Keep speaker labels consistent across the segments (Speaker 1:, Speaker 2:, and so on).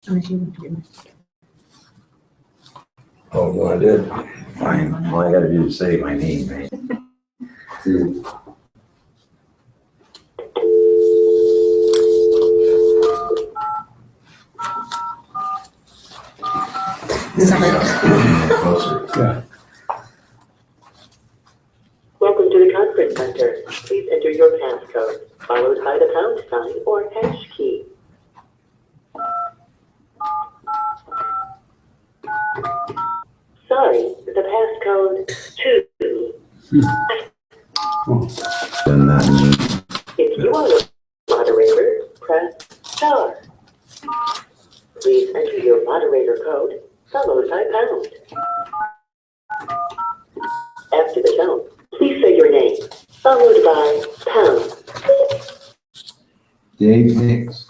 Speaker 1: Oh, you want to do it? Fine. All I got to do is say my name, right? Closer. Yeah.
Speaker 2: Welcome to the conference center. Please enter your passcode, followed by the pound sign or hash key. Sorry, the passcode 2.
Speaker 1: And then,
Speaker 2: If you are a moderator, press star. Please enter your moderator code, followed by pound. After the tone, please say your name, followed by pound.
Speaker 1: Dave Hicks.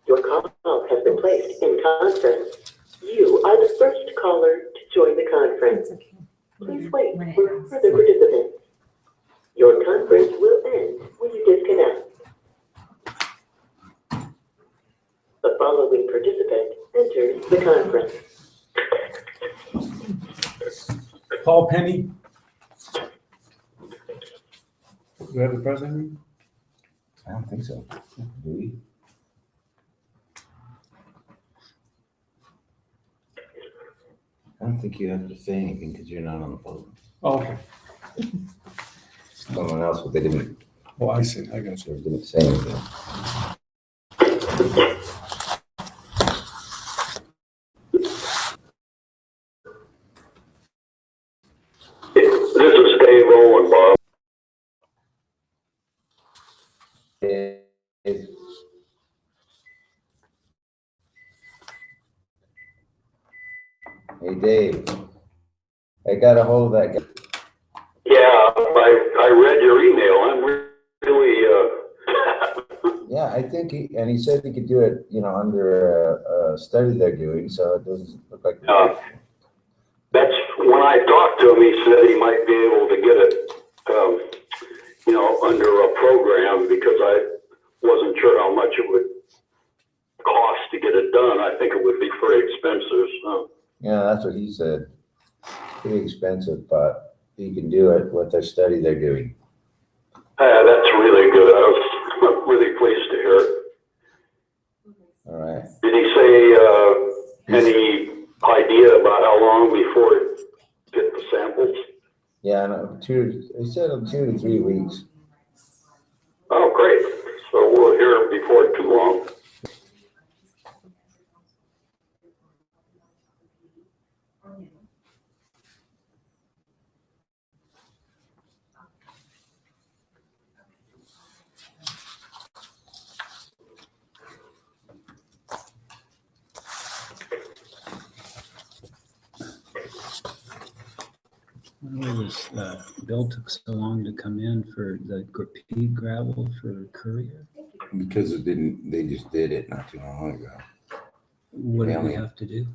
Speaker 2: Your call has been placed in conference. You are the first caller to join the conference. Please wait for further participants. Your conference will end when you disconnect. The following participant enters the conference.
Speaker 3: Paul Penny. Do we have the president?
Speaker 1: I don't think so. Do we? I don't think you have to say anything because you're not on the phone.
Speaker 3: Oh, okay.
Speaker 1: Someone else, but they didn't,
Speaker 3: Oh, I see. I got you.
Speaker 1: didn't say anything.
Speaker 4: This is Dave Owen, Bob.
Speaker 1: Dave. Hey, Dave. I got a hold of that guy.
Speaker 4: Yeah, I read your email. I'm really,
Speaker 1: Yeah, I think he said he could do it, under a study they're doing, so it doesn't look like.
Speaker 4: that's when I talked to him, he said he might be able to get it, under a program because I wasn't sure how much it would cost to get it done. I think it would be pretty expensive, so.
Speaker 1: Yeah, that's what he said. Pretty expensive, but he can do it with their study they're doing.
Speaker 4: That's really good. I was really pleased to hear it.
Speaker 1: All right.
Speaker 4: Did he say any idea about how long before it get the samples?
Speaker 1: Yeah, no, he said 2 to 3 weeks.
Speaker 4: Oh, great. So we'll hear it before too long.
Speaker 5: Why was bill took so long to come in for the pea gravel for Courier?
Speaker 1: Because they just did it not too long ago.
Speaker 5: What do we have to do?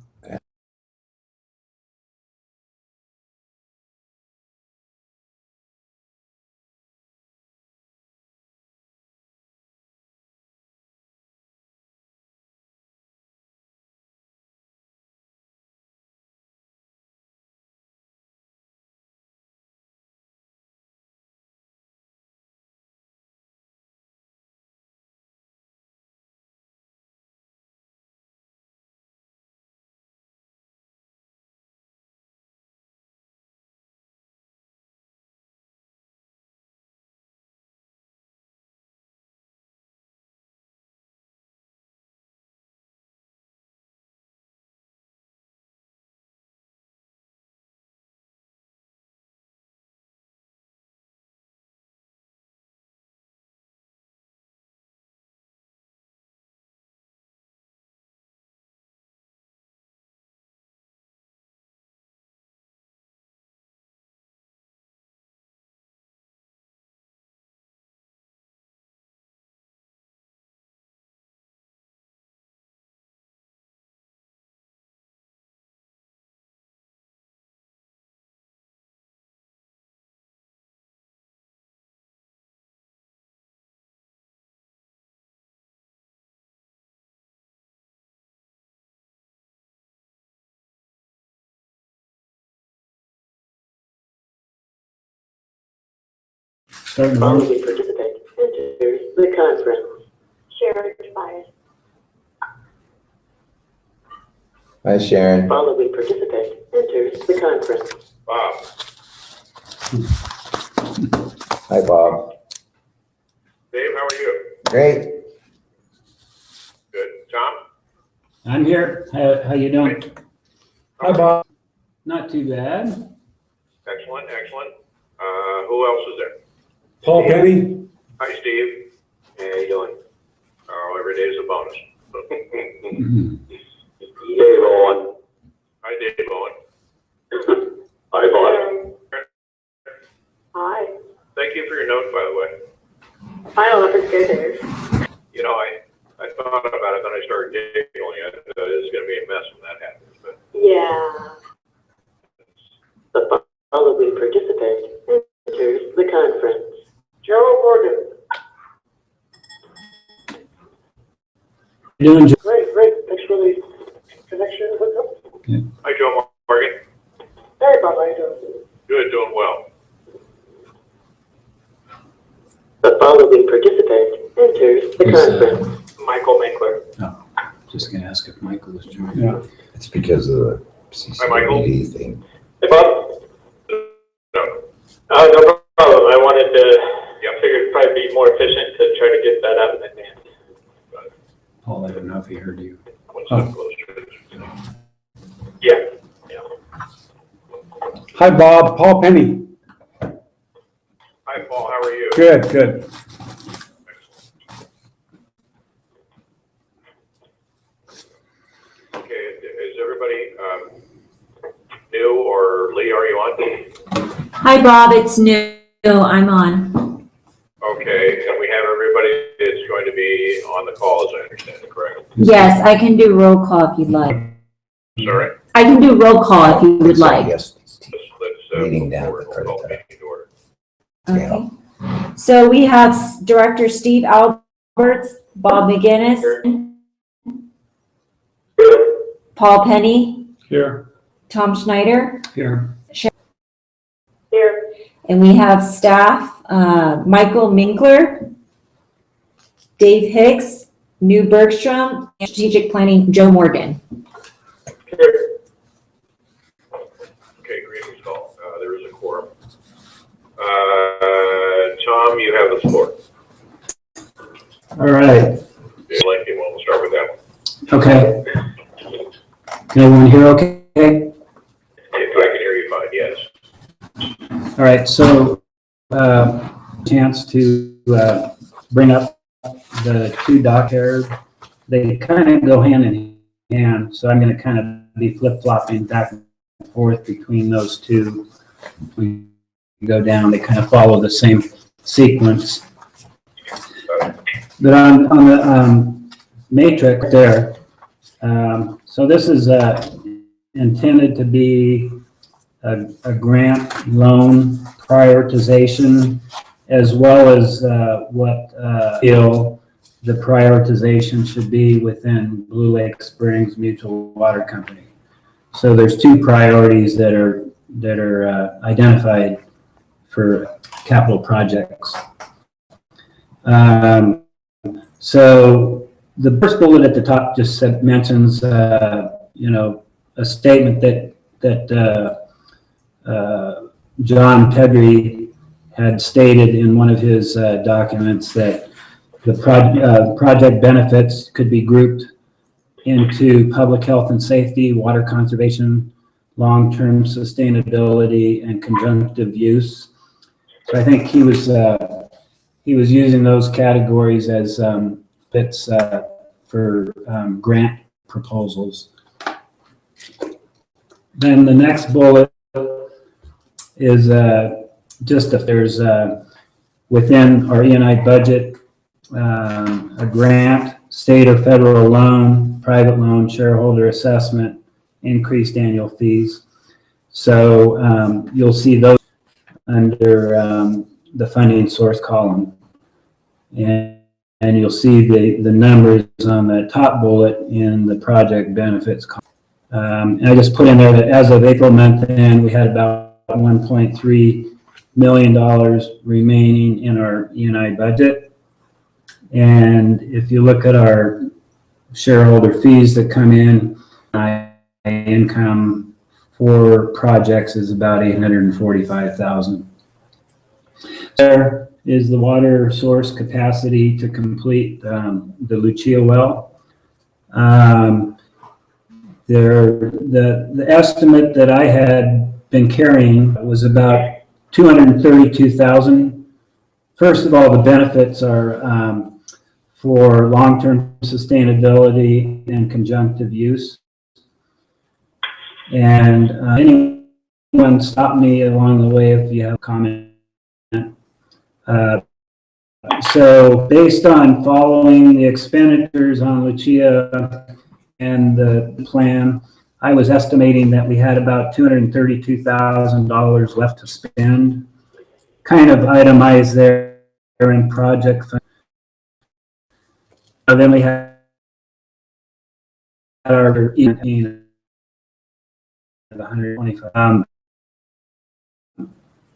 Speaker 5: Starting on.
Speaker 2: Following participant enters the conference. Shared file.
Speaker 1: Hi, Sharon.
Speaker 2: Following participant enters the conference.
Speaker 6: Bob,
Speaker 1: Hi, Bob.
Speaker 6: Dave, how are you?
Speaker 1: Great.
Speaker 6: Good. Tom?
Speaker 5: I'm here. How you doing?
Speaker 3: Hi, Bob.
Speaker 5: Not too bad.
Speaker 6: Excellent, excellent. Who else is there?
Speaker 3: Paul Penny.
Speaker 6: Hi, Steve. Hey, how you doing? Oh, every day is a bonus.
Speaker 4: Dave Owen.
Speaker 6: Hi, Dave Owen.
Speaker 4: Hi, Bob.
Speaker 2: Hi.
Speaker 6: Thank you for your note, by the way.
Speaker 2: I don't know if it's good, Dave.
Speaker 6: You know, I thought about it, then I started giggling. It's going to be a mess when that happens. But
Speaker 2: Yeah. The following participant enters the conference. Gerald Morgan.
Speaker 5: You doing, Joe?
Speaker 2: Great. Thanks for the connection. What's up?
Speaker 6: hi, Joe Morgan.
Speaker 2: Hey, Bob. How you doing?
Speaker 6: Good, doing well.
Speaker 2: The following participant enters the conference.
Speaker 6: Michael Minkler.
Speaker 5: Oh, just gonna ask if Michael was joining.
Speaker 3: Yeah.
Speaker 1: It's because of the
Speaker 6: Hi, Michael.
Speaker 1: CCTV thing.
Speaker 7: Hey, Bob.
Speaker 6: No.
Speaker 7: No problem. I wanted to, figured it'd probably be more efficient to try to get that out in advance.
Speaker 5: Paul, I don't know if he heard you.
Speaker 6: One step closer.
Speaker 7: Yeah.
Speaker 3: Hi, Bob. Paul Penny.
Speaker 6: Hi, Paul. How are you?
Speaker 3: Good.
Speaker 6: Okay, is everybody new, or Lee, are you on?
Speaker 8: Hi, Bob. It's new. I'm on.
Speaker 6: Okay, and we have everybody that's going to be on the call, as I understand it, correct?
Speaker 8: Yes, I can do roll call if you'd like.
Speaker 6: Sorry?
Speaker 8: I can do roll call if you would like.
Speaker 1: Yes.
Speaker 6: Let's
Speaker 1: Meeting
Speaker 6: move
Speaker 1: down
Speaker 6: forward.
Speaker 1: the
Speaker 6: We'll call the
Speaker 1: credit
Speaker 6: meeting to order.
Speaker 8: Okay. So we have Director Steve Alberts, Bob McGinnis, Paul Penny,
Speaker 3: Here.
Speaker 8: Tom Schneider,
Speaker 5: Here.
Speaker 2: Here.
Speaker 8: and we have staff, Michael Minkler, Dave Hicks, New Bergstrom, and Strategic Planning, Joe Morgan.
Speaker 2: Here.
Speaker 6: Okay, greetings all. There is a quorum. Tom, you have the floor.
Speaker 5: All right.
Speaker 6: If you like, we'll start with that one.
Speaker 5: Okay. Can everyone hear okay?
Speaker 6: If I can hear you fine, yes.
Speaker 5: All right, so chance to bring up the two dock errors. They kind of go hand in hand, so I'm going to kind of be flip-flopping back and forth between those two. We go down, they kind of follow the same sequence. But on the matrix there, so this is intended to be a grant loan prioritization, as well as what feel the prioritization should be within Blue Lake Springs Mutual Water Company. So there's two priorities that are identified for capital projects. So the first bullet at the top just mentions, a statement that John Pedri had stated in one of his documents, that the project benefits could be grouped into public health and safety, water conservation, long-term sustainability, and conjunctive use. So I think he was using those categories as fits for grant proposals. Then the next bullet is just if there's within our E&I budget a grant, state or federal loan, private loan, shareholder assessment, increased annual fees. So you'll see those under the funding source column. And you'll see the numbers on the top bullet in the project benefits column. And I just put in there that as of April month end, we had about $1.3 million remaining in our E&I budget. And if you look at our shareholder fees that come in, income for projects is about $845,000. There is the water source capacity to complete the Lucia well. The estimate that I had been carrying was about $232,000. First of all, the benefits are for long-term sustainability and conjunctive use. And anyone stop me along the way if you have a comment. So based on following the expenditures on Lucia and the plan, I was estimating that we had about $232,000 left to spend, kind of itemized there in project fund. Then we had our 125.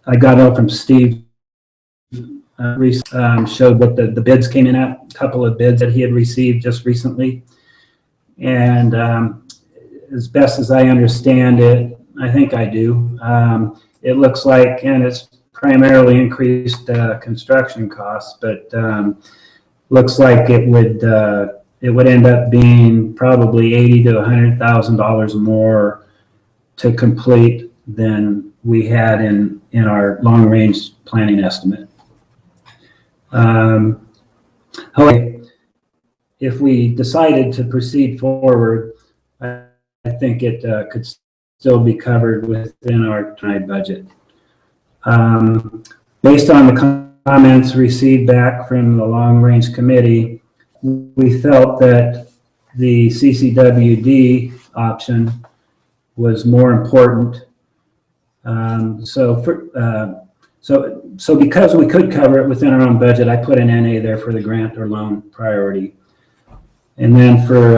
Speaker 5: I got out from Steve, showed what the bids came in at, a couple of bids that he had received just recently. And as best as I understand it, I think I do, it looks like, and it's primarily increased construction costs, but looks like it would end up being probably $80,000 to $100,000 more to complete than we had in our long-range planning estimate. However, if we decided to proceed forward, I think it could still be covered within our tonight budget. Based on the comments received back from the long-range committee, we felt that the CCWD option was more important. So because we could cover it within our own budget, I put an NA there for the grant or loan priority. And then for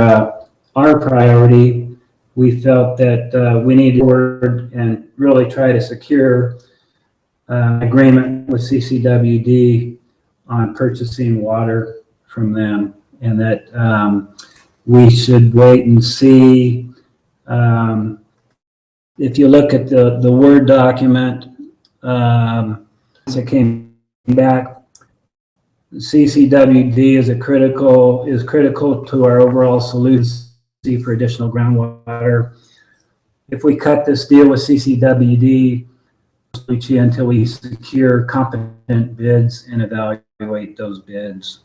Speaker 5: our priority, we felt that we needed to work and really try to secure agreement with CCWD on purchasing water from them, and that we should wait and see. If you look at the Word document, as it came back, CCWD is critical to our overall solution for additional groundwater. If we cut this deal with CCWD until we secure competent bids and evaluate those bids.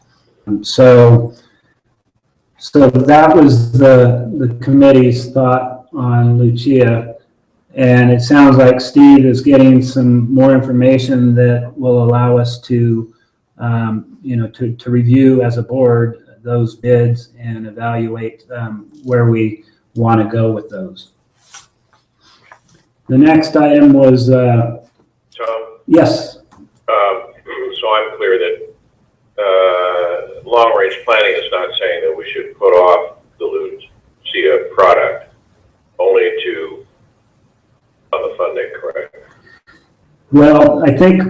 Speaker 5: So that was the committee's thought on Lucia. And it sounds like Steve is getting some more information that will allow us to, to review as a board those bids and evaluate where we want to go with those. The next item was,
Speaker 6: Tom?
Speaker 5: yes.
Speaker 6: So I'm clear that long-range planning is not saying that we should put off the Lucia product, only to on the funding, correct?
Speaker 5: Well, I think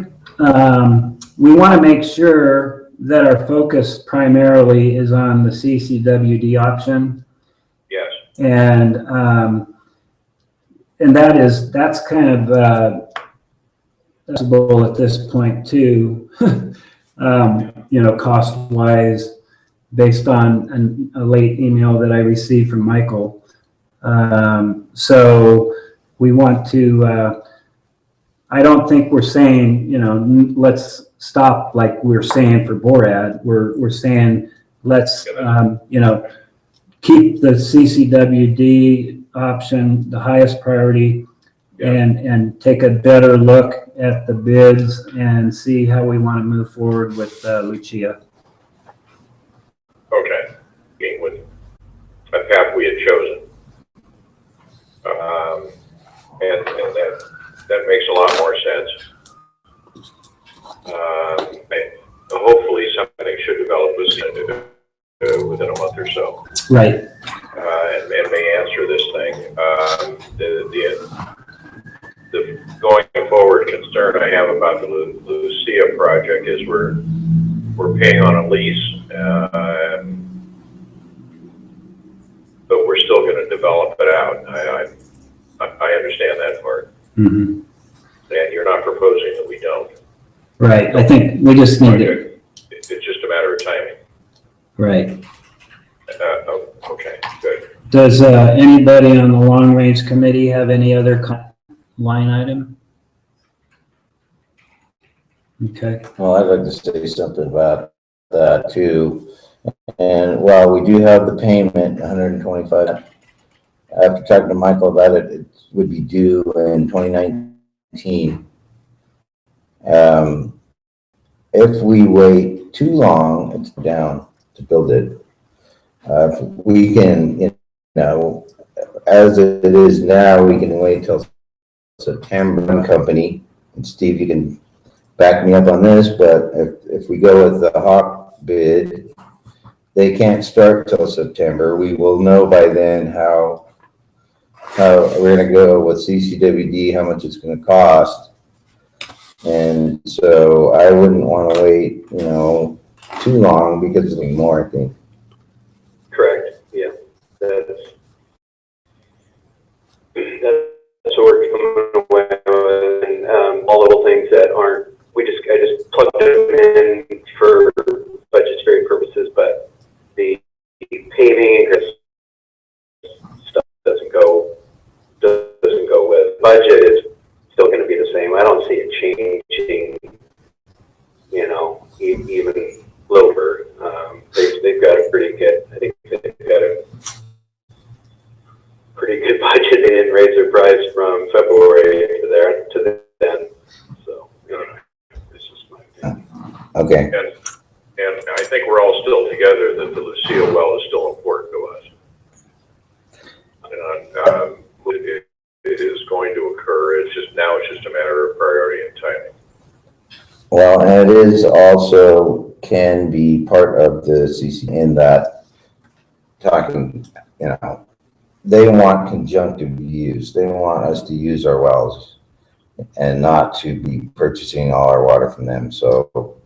Speaker 5: we want to make sure that our focus primarily is on the CCWD option.
Speaker 6: Yes.
Speaker 5: And that's kind of possible at this point too, cost-wise, based on a late email that I received from Michael. So we want to, I don't think we're saying, let's stop like we're saying for BORAD. We're saying, let's, keep the CCWD option the highest priority, and take a better look at the bids and see how we want to move forward with Lucia.
Speaker 6: Okay. With a path we had chosen. And that makes a lot more sense. Hopefully something should develop within a month or so.
Speaker 5: Right.
Speaker 6: And may answer this thing. The going forward concern concern I have about the Lucia project is we're paying on a lease, but we're still going to develop it out. I understand that part.
Speaker 5: Mhm.
Speaker 6: And you're not proposing that we don't.
Speaker 5: Right, I think we just need to,
Speaker 6: It's just a matter of timing.
Speaker 5: right.
Speaker 6: Okay, good.
Speaker 5: Does anybody on the long range committee have any other line item? Okay.
Speaker 1: Well, I'd like to say something about that too. And while we do have the payment, 125, after talking to Michael about it, it would be due in 2019. If we wait too long, it's down to build it. We can, you know, as it is now, we can wait till September company. And Steve, you can back me up on this, but if we go with the Hawk bid, they can't start till September. We will know by then how we're gonna go with CCWD, how much it's gonna cost. And so I wouldn't wanna wait, you know, too long because it'll be more, I think.
Speaker 9: Correct, yeah. That's what we're coming away with, and all little things that aren't, I just plugged them in for budgetary purposes, but the paving stuff doesn't go with budget. Is still going to be the same. I don't see it changing, you know, even lower. They've got a pretty good, I think they've got a pretty good budget. They didn't raise their price from February to then. So, you know, this is my opinion.
Speaker 1: Okay.
Speaker 6: And I think we're all still together that the Lucia well is still important to us. And it is going to occur. It's just a matter of priority and timing.
Speaker 1: Well, and it is also can be part of the CC in that talking, you know, they want conjunctive use. They want us to use our wells and not to be purchasing all our water from them. So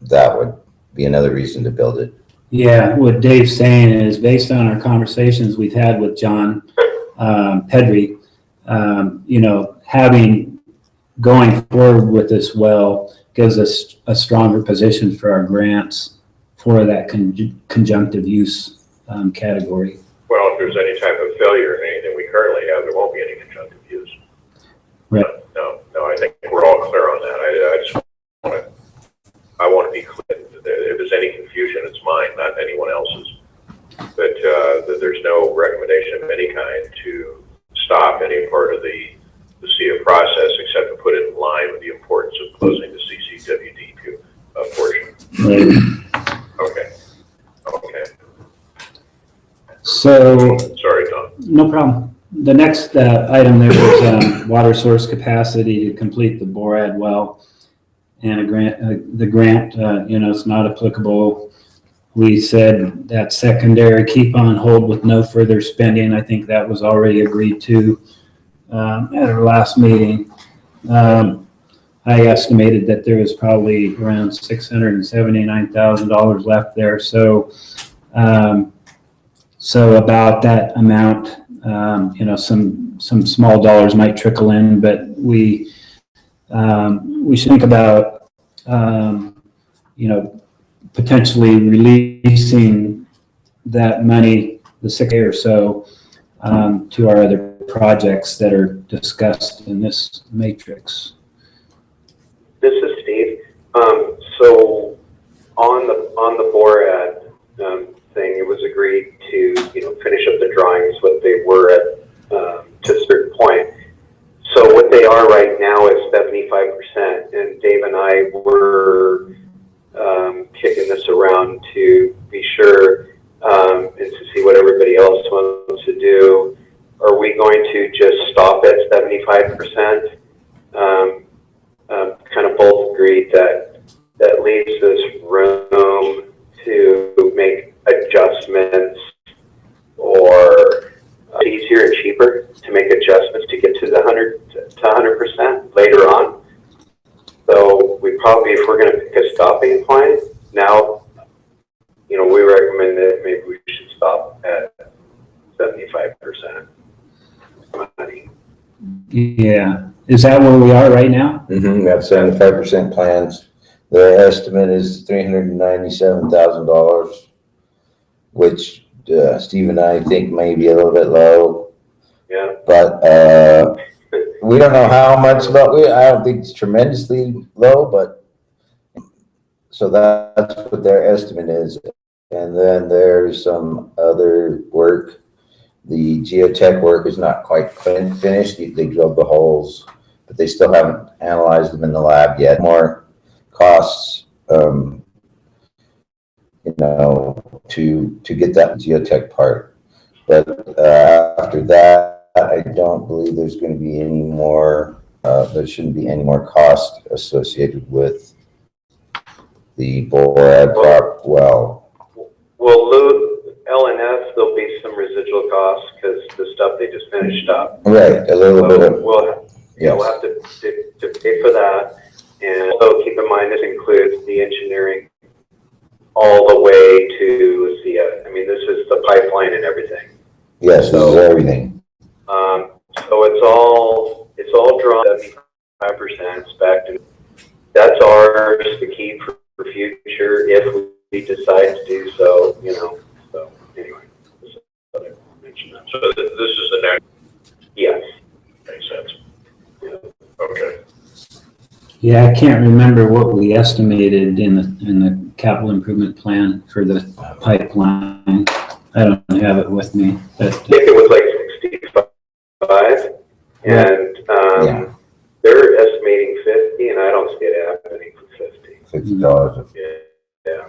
Speaker 1: that would be another reason to build it.
Speaker 5: Yeah, what Dave's saying is based on our conversations we've had with John Pedri, you know, going forward with this well gives us a stronger position for our grants for that conjunctive use category.
Speaker 6: Well, if there's any type of failure in anything we currently have, there won't be any conjunctive use.
Speaker 5: Right.
Speaker 6: No, I think we're all clear on that. I want to be clear. If there's any confusion, it's mine, not anyone else's. But that there's no recommendation of any kind to stop any part of the CIA process except to put it in line with the importance of closing the CCWD portion.
Speaker 5: Right.
Speaker 6: Okay.
Speaker 5: So.
Speaker 6: Sorry, Tom.
Speaker 5: No problem. The next item there was water source capacity to complete the Borad well, and the grant, you know, it's not applicable. We said that secondary keep on hold with no further spending. I think that was already agreed to at our last meeting. I estimated that there was probably around $679,000 left there. So about that amount, you know, some small dollars might trickle in, but we should think about, you know, potentially releasing that money, the $6 or so, to our other projects that are discussed in this matrix.
Speaker 9: This is Steve. So on the Borad thing, it was agreed to, you know, finish up the drawings what they were at to a certain point. So what they are right now is 75%, and Dave and I were kicking this around to be sure and to see what everybody else wants to do. Are we going to just stop at 75%? Kind of both agreed that leaves us room to make adjustments, or easier and cheaper to make adjustments to get to the 100% later on. probably, if we're gonna pick a stopping point, now, you know, we recommend that maybe we should stop at 75% money.
Speaker 5: Yeah, is that where we are right now?
Speaker 1: We have 75% plans. The estimate is $397,000, which Steve and I think may be a little bit low.
Speaker 9: Yeah.
Speaker 1: But we don't know how much, but I don't think it's tremendously low, but so that's what their estimate is. And then there's some other work. The geotech work is not quite finished. They drilled the holes, but they still haven't analyzed them in the lab yet. More costs, you know, to get that geotech part. But after that, I don't believe there's going to be any more. There shouldn't be any more cost associated with the Borad prop well.
Speaker 9: Well, LNS, there'll be some residual costs because the stuff they just finished up.
Speaker 1: Right, a little bit of.
Speaker 9: We'll have to pay for that. And also keep in mind this includes the engineering all the way to I mean, this is the pipeline and everything.
Speaker 1: Yes, this is everything.
Speaker 9: So it's all drawn 75% spec. That's ours to keep for future if we decide to do so, you know. So anyway,
Speaker 6: So this is the next.
Speaker 9: yes.
Speaker 6: Makes sense.
Speaker 9: Yeah.
Speaker 6: Okay.
Speaker 5: Yeah, I can't remember what we estimated in the capital improvement plan for the pipeline. I don't have it with me, but
Speaker 9: I think it was like 65, and they're estimating 50, and I don't see it happening for 50.
Speaker 1: $50.
Speaker 9: Yeah.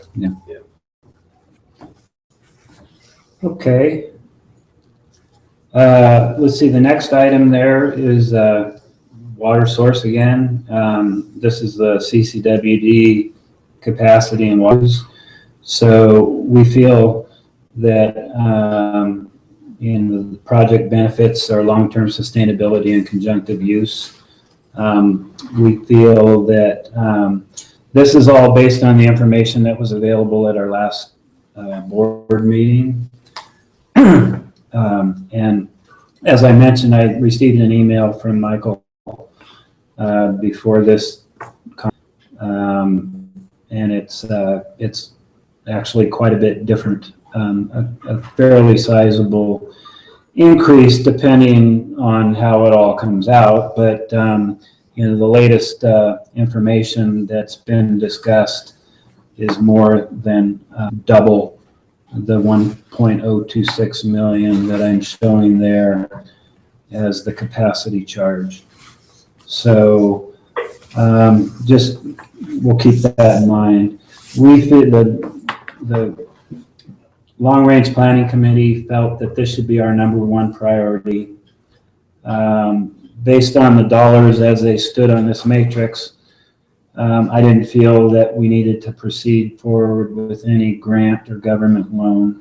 Speaker 5: okay. Let's see, the next item there is water source again. This is the CCWD capacity and waters. So we feel that in the project benefits our long-term sustainability and conjunctive use. We feel that this is all based on the information that was available at our last board meeting. And as I mentioned, I received an email from Michael before this, and it's actually quite a bit different, a fairly sizable increase depending on how it all comes out. But you know, the latest information that's been discussed is more than double the 1.026 million that I'm showing there as the capacity charge. So just we'll keep that in mind. We feel the Long Range Planning Committee felt that this should be our #1 priority. Based on the dollars as they stood on this matrix, I didn't feel that we needed to proceed forward with any grant or government loan.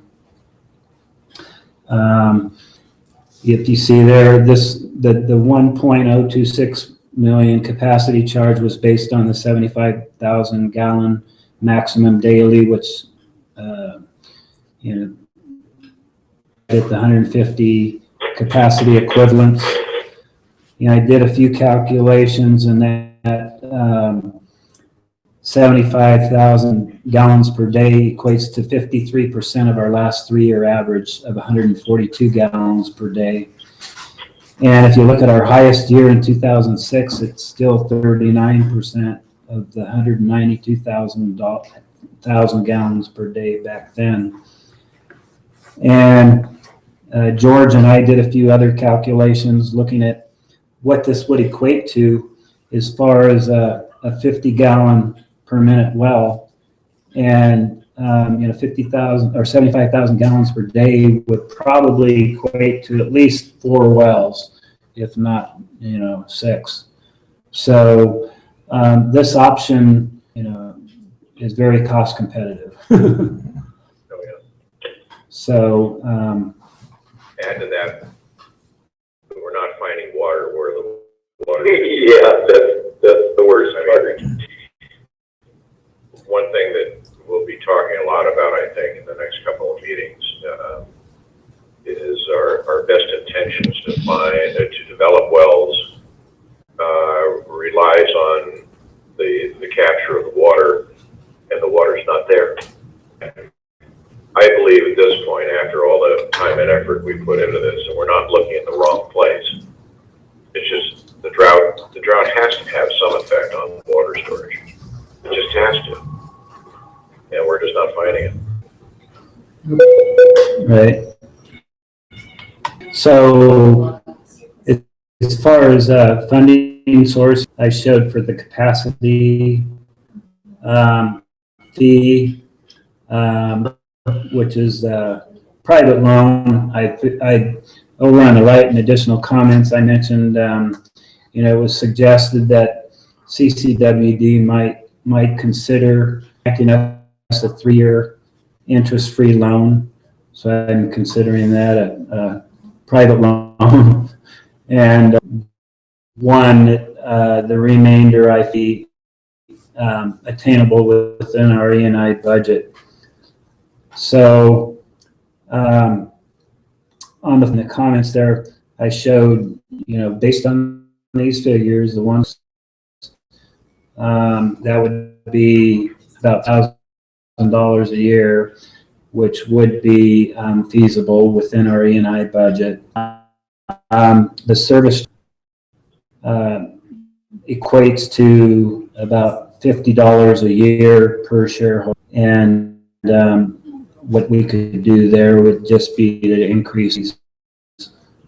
Speaker 5: If you see there, the 1.026 million capacity charge was based on the 75,000 gallon maximum daily, which you know, at the 150 capacity equivalents. You know, I did a few calculations, and that 75,000 gallons per day equates to 53% of our last 3-year average of 142 gallons per day. And if you look at our highest year in 2006, it's still 39% of the 192,000 gallons per day back then. And George and I did a few other calculations looking at what this would equate to as far as a 50 gallon per minute well, and you know, 50,000 or 75,000 gallons per day would probably equate to at least 4 wells, if not, you know, 6. So this option, you know, is very cost competitive. So
Speaker 6: add to that, we're not finding water where the water is.
Speaker 9: Yeah, that's the worst part.
Speaker 6: one thing that we'll be talking a lot about, I think, in the next couple of meetings, is our best intentions to develop wells, relies on the capture of the water, and the water's not there. I believe at this point, after all the time and effort we put into this, and we're not looking in the wrong place. It's just the drought has to have some effect on water storage. It just has to. And we're just not finding it.
Speaker 5: Right. So as far as funding source, I showed for the capacity fee, which is private loan. I over on the right in additional comments, I mentioned, it was suggested that CCWD might consider acting us a 3-year interest-free loan. So I'm considering that a private loan. And the remainder I see attainable within our E&I budget. So on the comments there, I showed, based on these figures, the ones that would be about $1,000 a year, which would be feasible within our E&I budget. The service equates to about $50 a year per shareholder, and what we could do there would just be to increase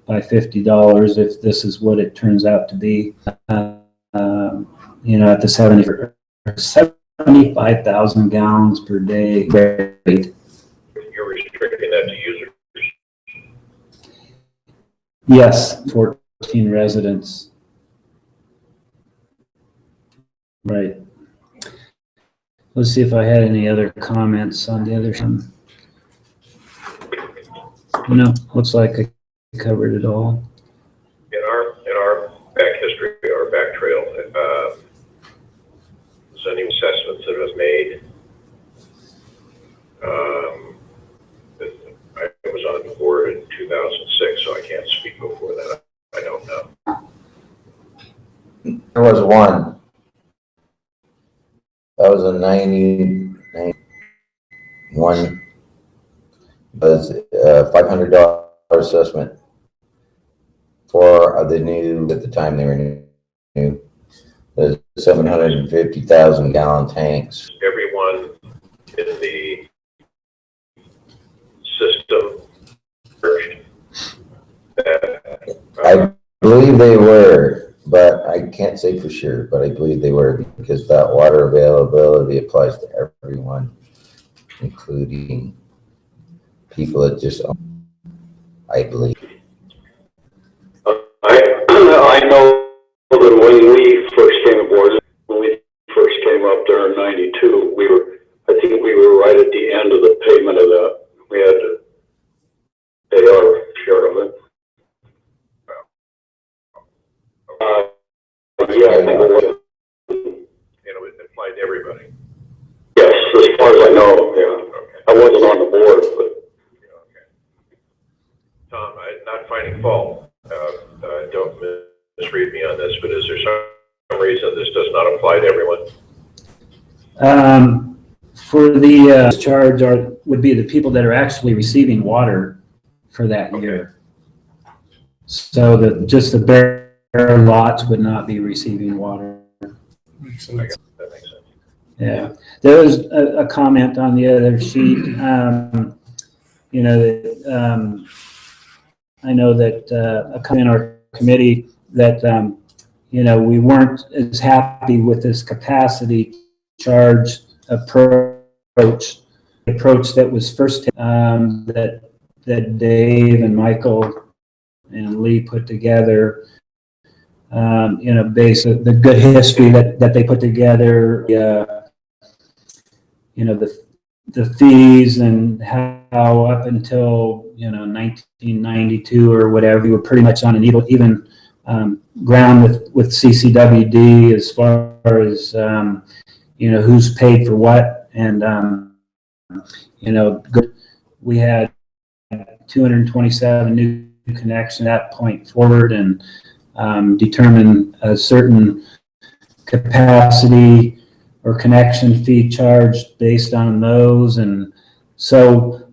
Speaker 5: by $50 if this is what it turns out to be. At the 75,000 gallons per day rate.
Speaker 6: You're restricting that to users.
Speaker 5: Yes, 14 residents. Right. Let's see if I had any other comments on the other side. No, looks like I covered it all.
Speaker 6: In our back history, our back trail, there's any assessments that was made. I was on the board in 2006, so I can't speak before that. I don't know.
Speaker 1: There was one. That was a 91, was $500 assessment for the new, at the time they were new, the 750,000 gallon tanks.
Speaker 6: Everyone in the system urged that.
Speaker 1: I believe they were, but I can't say for sure, but I believe they were, because that water availability applies to everyone, including people that just own, I believe.
Speaker 4: I know that when we first came aboard, when we first came up there in '92, I think we were right at the end of the payment of that. We had to pay our share of it. Yeah, I think it was.
Speaker 6: It applied to everybody.
Speaker 4: Yes, as far as I know, yeah. Okay. I wasn't on the board, but.
Speaker 6: Okay. Tom, not finding fault. Don't misread me on this, but is there some reason this does not apply to everyone?
Speaker 5: For the charge would be the people that are actually receiving water for that year. So just the bare lots would not be receiving water.
Speaker 6: That makes sense.
Speaker 5: Yeah, there was a comment on the other sheet. I know that a comment in our committee that we weren't as happy with this capacity charge approach that was first that Dave and Michael and Lee put together. Based on the good history that they put together, the fees and how up until 1992 or whatever, we were pretty much on an even ground with CCWD as far as who's paid for what. And, we had 227 new connections at that point forward, and determine a certain capacity or connection fee charged based on those. And so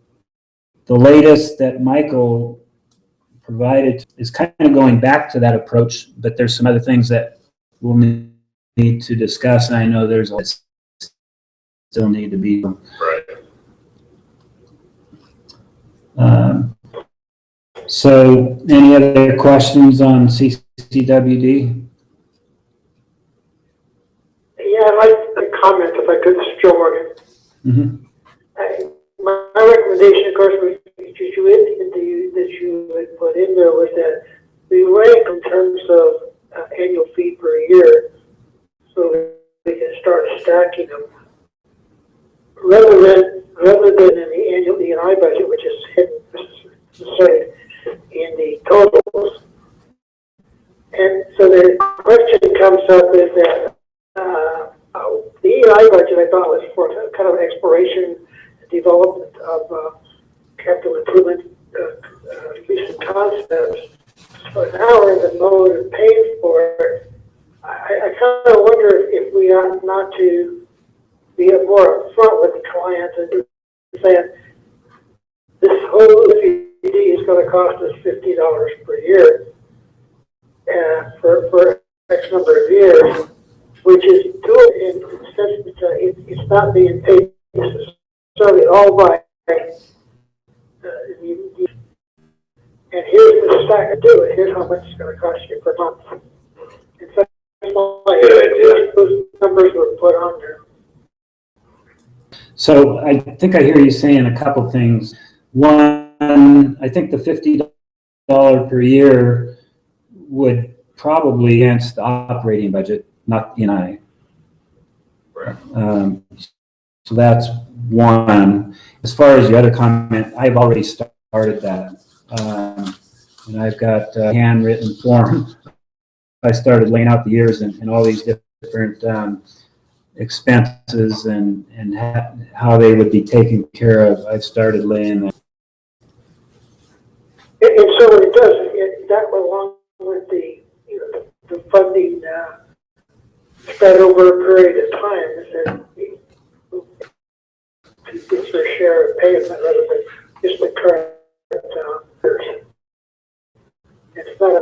Speaker 5: the latest that Michael provided is kind of going back to that approach, but there's some other things that we'll need to discuss. And I know there's still need to be.
Speaker 6: Right.
Speaker 5: So any other questions on CCWD?
Speaker 10: Yeah, I'd like to comment if I could, Mr. Joe Morgan.
Speaker 5: Mm-hmm.
Speaker 10: My recommendation, of course, that you had put in there was that we rank in terms of annual fee per year, so we can start stacking them rather than in the annual E&I budget, which is hidden, sorry, in the totals. And so the question comes up is that the E&I budget, I thought, was for kind of an exploration development of capital improvement recent concepts. So now we're in the mode of paying for it. I kind of wonder if we ought not to be more upfront with the client and saying this whole CD is going to cost us $50 per year for X number of years, which is doing in the sense that it's not being paid necessarily all by and here's the stack to do it. Here's how much it's going to cost you per month. And so those numbers were put on there.
Speaker 5: So I think I hear you saying a couple things. One, I think the $50 per year would probably against the operating budget, not the E&I.
Speaker 6: Right.
Speaker 5: So that's one. As far as the other comment, I've already started that. And I've got a handwritten form. I started laying out the years and all these different expenses and how they would be taken care of. I've started laying that.
Speaker 10: And so what it does, that along with the funding spread over a period of time, is that it's their share of payment rather than just the current person. It's not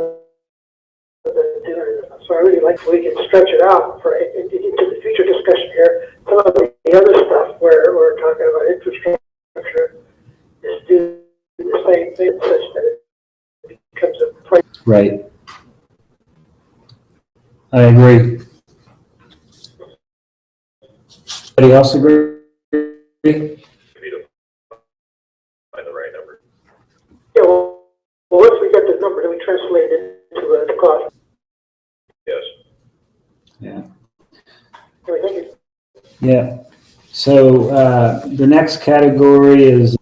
Speaker 10: so I really like we can stretch it out for into the future discussion here. Some of the other stuff where we're talking about infrastructure is do the same thing such that it becomes a price.
Speaker 5: Right. I agree. Anybody else agree?
Speaker 6: We need to find the right number.
Speaker 10: Yeah, well, once we get the number, then we translate it into the cost.
Speaker 6: Yes.
Speaker 5: Yeah.
Speaker 10: Thank you.
Speaker 5: Yeah. So the next category is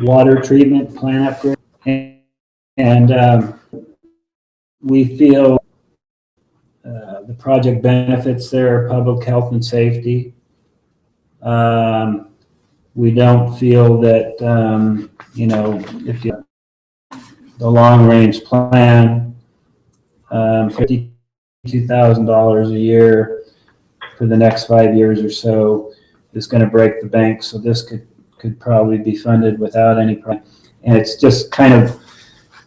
Speaker 5: water treatment plant upgrade. And we feel the project benefits there are public health and safety. We don't feel that, if you the long range plan, $52,000 a year for the next 5 years or so is going to break the bank. So this could probably be funded without any problem. And it's just kind of,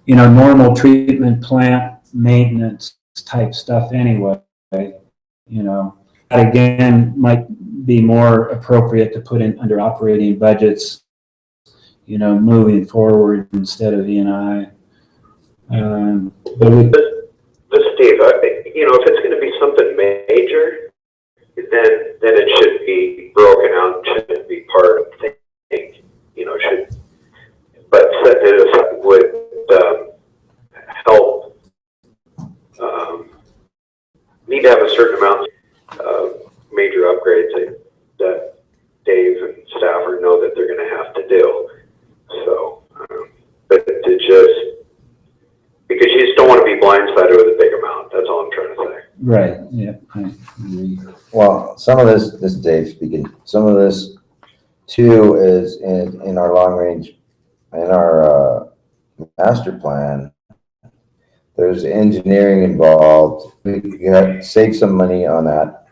Speaker 5: normal treatment plant maintenance type stuff anyway. Again, might be more appropriate to put in under operating budgets, moving forward instead of E&I.
Speaker 9: This Steve, if it's going to be something major, then it should be broken out, shouldn't be part of the thing, but this would help, need to have a certain amount of major upgrades that Dave and Stafford know that they're going to have to do. So, but to just, because you just don't want to be blindsided with a big amount. That's all I'm trying to say.
Speaker 5: Right, yeah, I agree.
Speaker 1: Well, some of this Dave speaking, some of this too is in our long range, in our master plan. There's engineering involved. We got save some money on that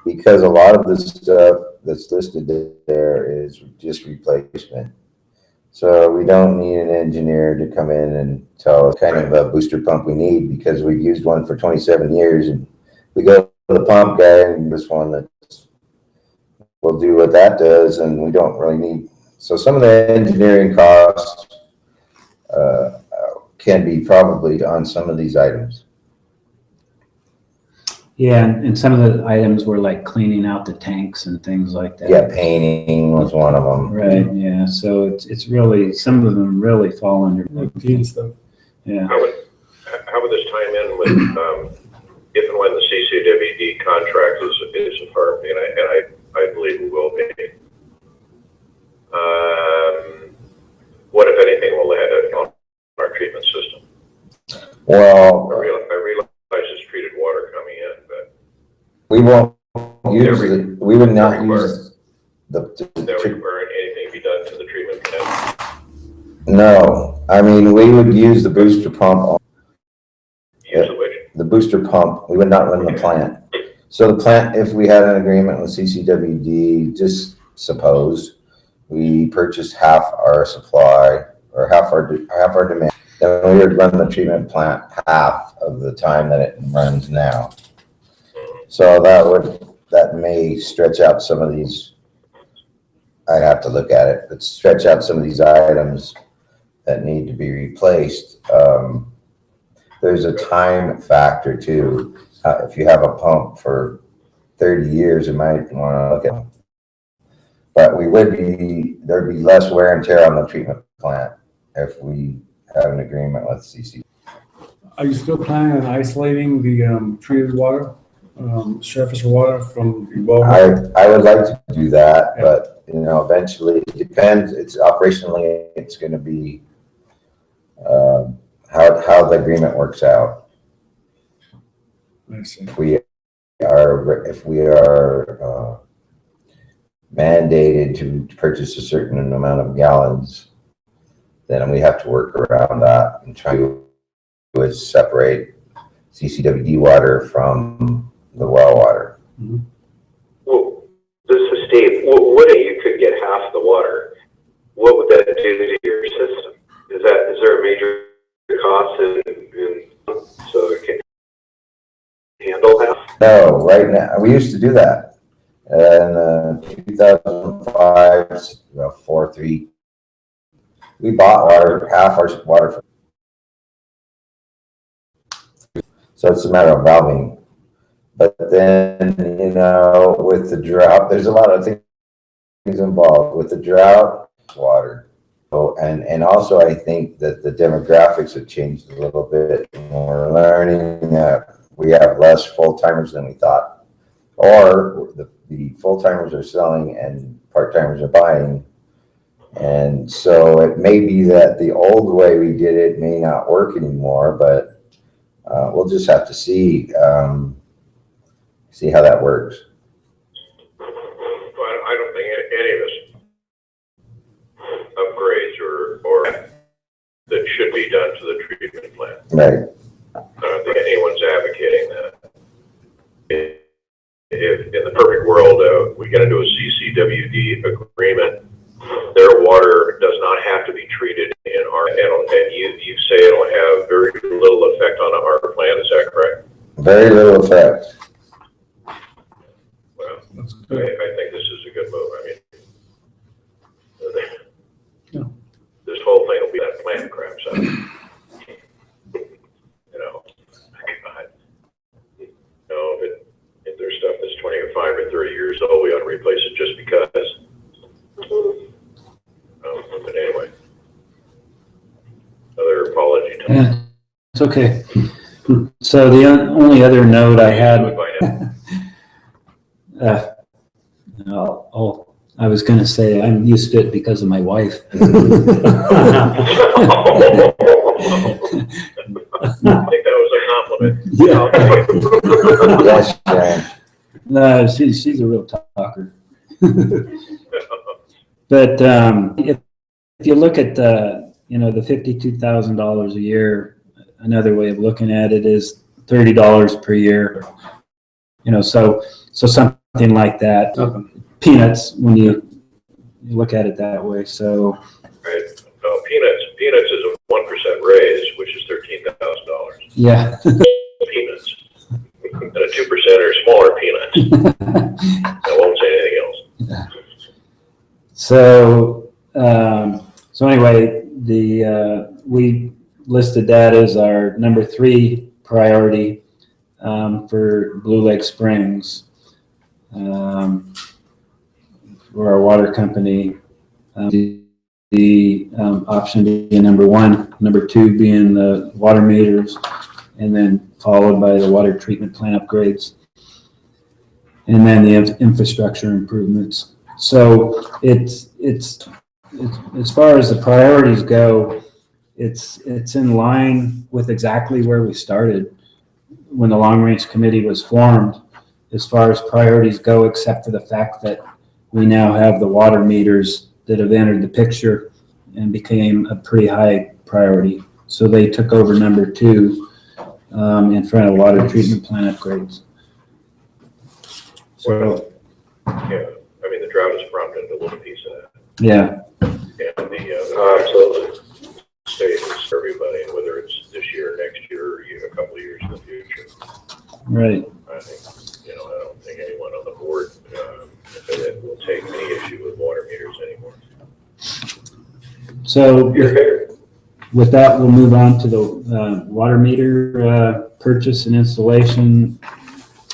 Speaker 1: because a lot of the stuff that's listed there is just replacement. So we don't need an engineer to come in and tell us kind of a booster pump we need because we've used one for 27 years and we go to the pump guy and this one that will do what that does and we don't really need. So some of the engineering costs can be probably on some of these items.
Speaker 5: Yeah, and some of the items were like cleaning out the tanks and things like that.
Speaker 1: Yeah, painting was one of them.
Speaker 5: Right, yeah, so it's really, some of them really fall under.
Speaker 3: Routine stuff.
Speaker 5: Yeah.
Speaker 6: How would this time in with, if and when the CCWD contract is affirmed, and I believe it will be? What, if anything, will add on our treatment system?
Speaker 1: Well,
Speaker 6: I realize it's treated water coming in, but
Speaker 1: we won't use it. We would not use
Speaker 6: never require anything to be done to the treatment plant.
Speaker 1: No, I mean, we would use the booster pump.
Speaker 6: Use the which?
Speaker 1: The booster pump, we would not run the plant. So the plant, if we had an agreement with CCWD, just suppose we purchased half our supply or half our demand, then we would run the treatment plant half of the time that it runs now. So that may stretch out some of these. I'd have to look at it, but stretch out some of these items that need to be replaced. There's a time factor too. If you have a pump for 30 years, you might want to look at it. But there'd be less wear and tear on the treatment plant if we have an agreement with CC.
Speaker 3: Are you still planning on isolating the treated water, surface water from the well?
Speaker 1: I would like to do that, but eventually it depends. It's operationally, it's going to be how the agreement works out.
Speaker 3: I see.
Speaker 1: If we are mandated to purchase a certain amount of gallons, then we have to work around that and try to separate CCWD water from the well water.
Speaker 5: Mm-hmm.
Speaker 9: Well, this is Steve. What if you could get half the water? What would that do to your system? Is there a major cost in so it can handle half?
Speaker 1: No, right now, we used to do that. In 2005, 4-3, we bought half our water. So it's a matter of valving. But then, with the drought, there's a lot of things involved with the drought, water. So, and also I think that the demographics have changed a little bit. We're learning that we have less full-timers than we thought. Or the full-timers are selling and part-timers are buying. And so it may be that the old way we did it may not work anymore, but we'll just have to see how that works.
Speaker 6: Well, I don't think any of us upgrades or that should be done to the treatment plant.
Speaker 1: Right.
Speaker 6: I don't think anyone's advocating that. If in the perfect world we get into a CCWD agreement, their water does not have to be treated in our, and you say it'll have very little effect on our plant, is that correct?
Speaker 1: Very little effect.
Speaker 6: Well,
Speaker 3: That's good.
Speaker 6: I think this is a good move. I mean, this whole thing will be that plant crap, so. God. If there's stuff that's 25 or 30 years old, we ought to replace it just because. But anyway, another apology.
Speaker 5: Yeah, it's okay. So the only other note I had, I was going to say I'm used to it because
Speaker 6: I think that was a compliment.
Speaker 5: Yeah.
Speaker 6: I'll take it.
Speaker 1: Yes, Sharon.
Speaker 5: No, she's a real talker. But if you look at the $52,000 a year, another way of looking at it is $30 per year. So something like that. Peanuts when you look at it that way. So
Speaker 6: Right. No, peanuts is a 1% raise, which is $13,000.
Speaker 5: yeah.
Speaker 6: Peanuts. And a 2% or smaller peanuts. I won't say anything else.
Speaker 5: So anyway, we listed that as our number 3 priority for Blue Lake Springs for our water company. The option being number 1, number 2 being the water meters, and then followed by the water treatment plant upgrades, and then the infrastructure improvements. So it's as far as the priorities go, it's in line with exactly where we started when the long range committee was formed, as far as priorities go, except for the fact that we now have the water meters that have entered the picture and became a pretty high priority. So they took over number 2 in front of water treatment plant upgrades.
Speaker 6: Well, yeah, I mean, the drought has prompted a little piece of that.
Speaker 5: Yeah.
Speaker 6: And absolutely. Stays for everybody, whether it's this year, next year, or a couple of years in the future.
Speaker 5: Right.
Speaker 6: I think, I don't think anyone on the board that will take any issue with water meters anymore.
Speaker 5: So
Speaker 6: You're
Speaker 5: with that, we'll move on to the water meter purchase and installation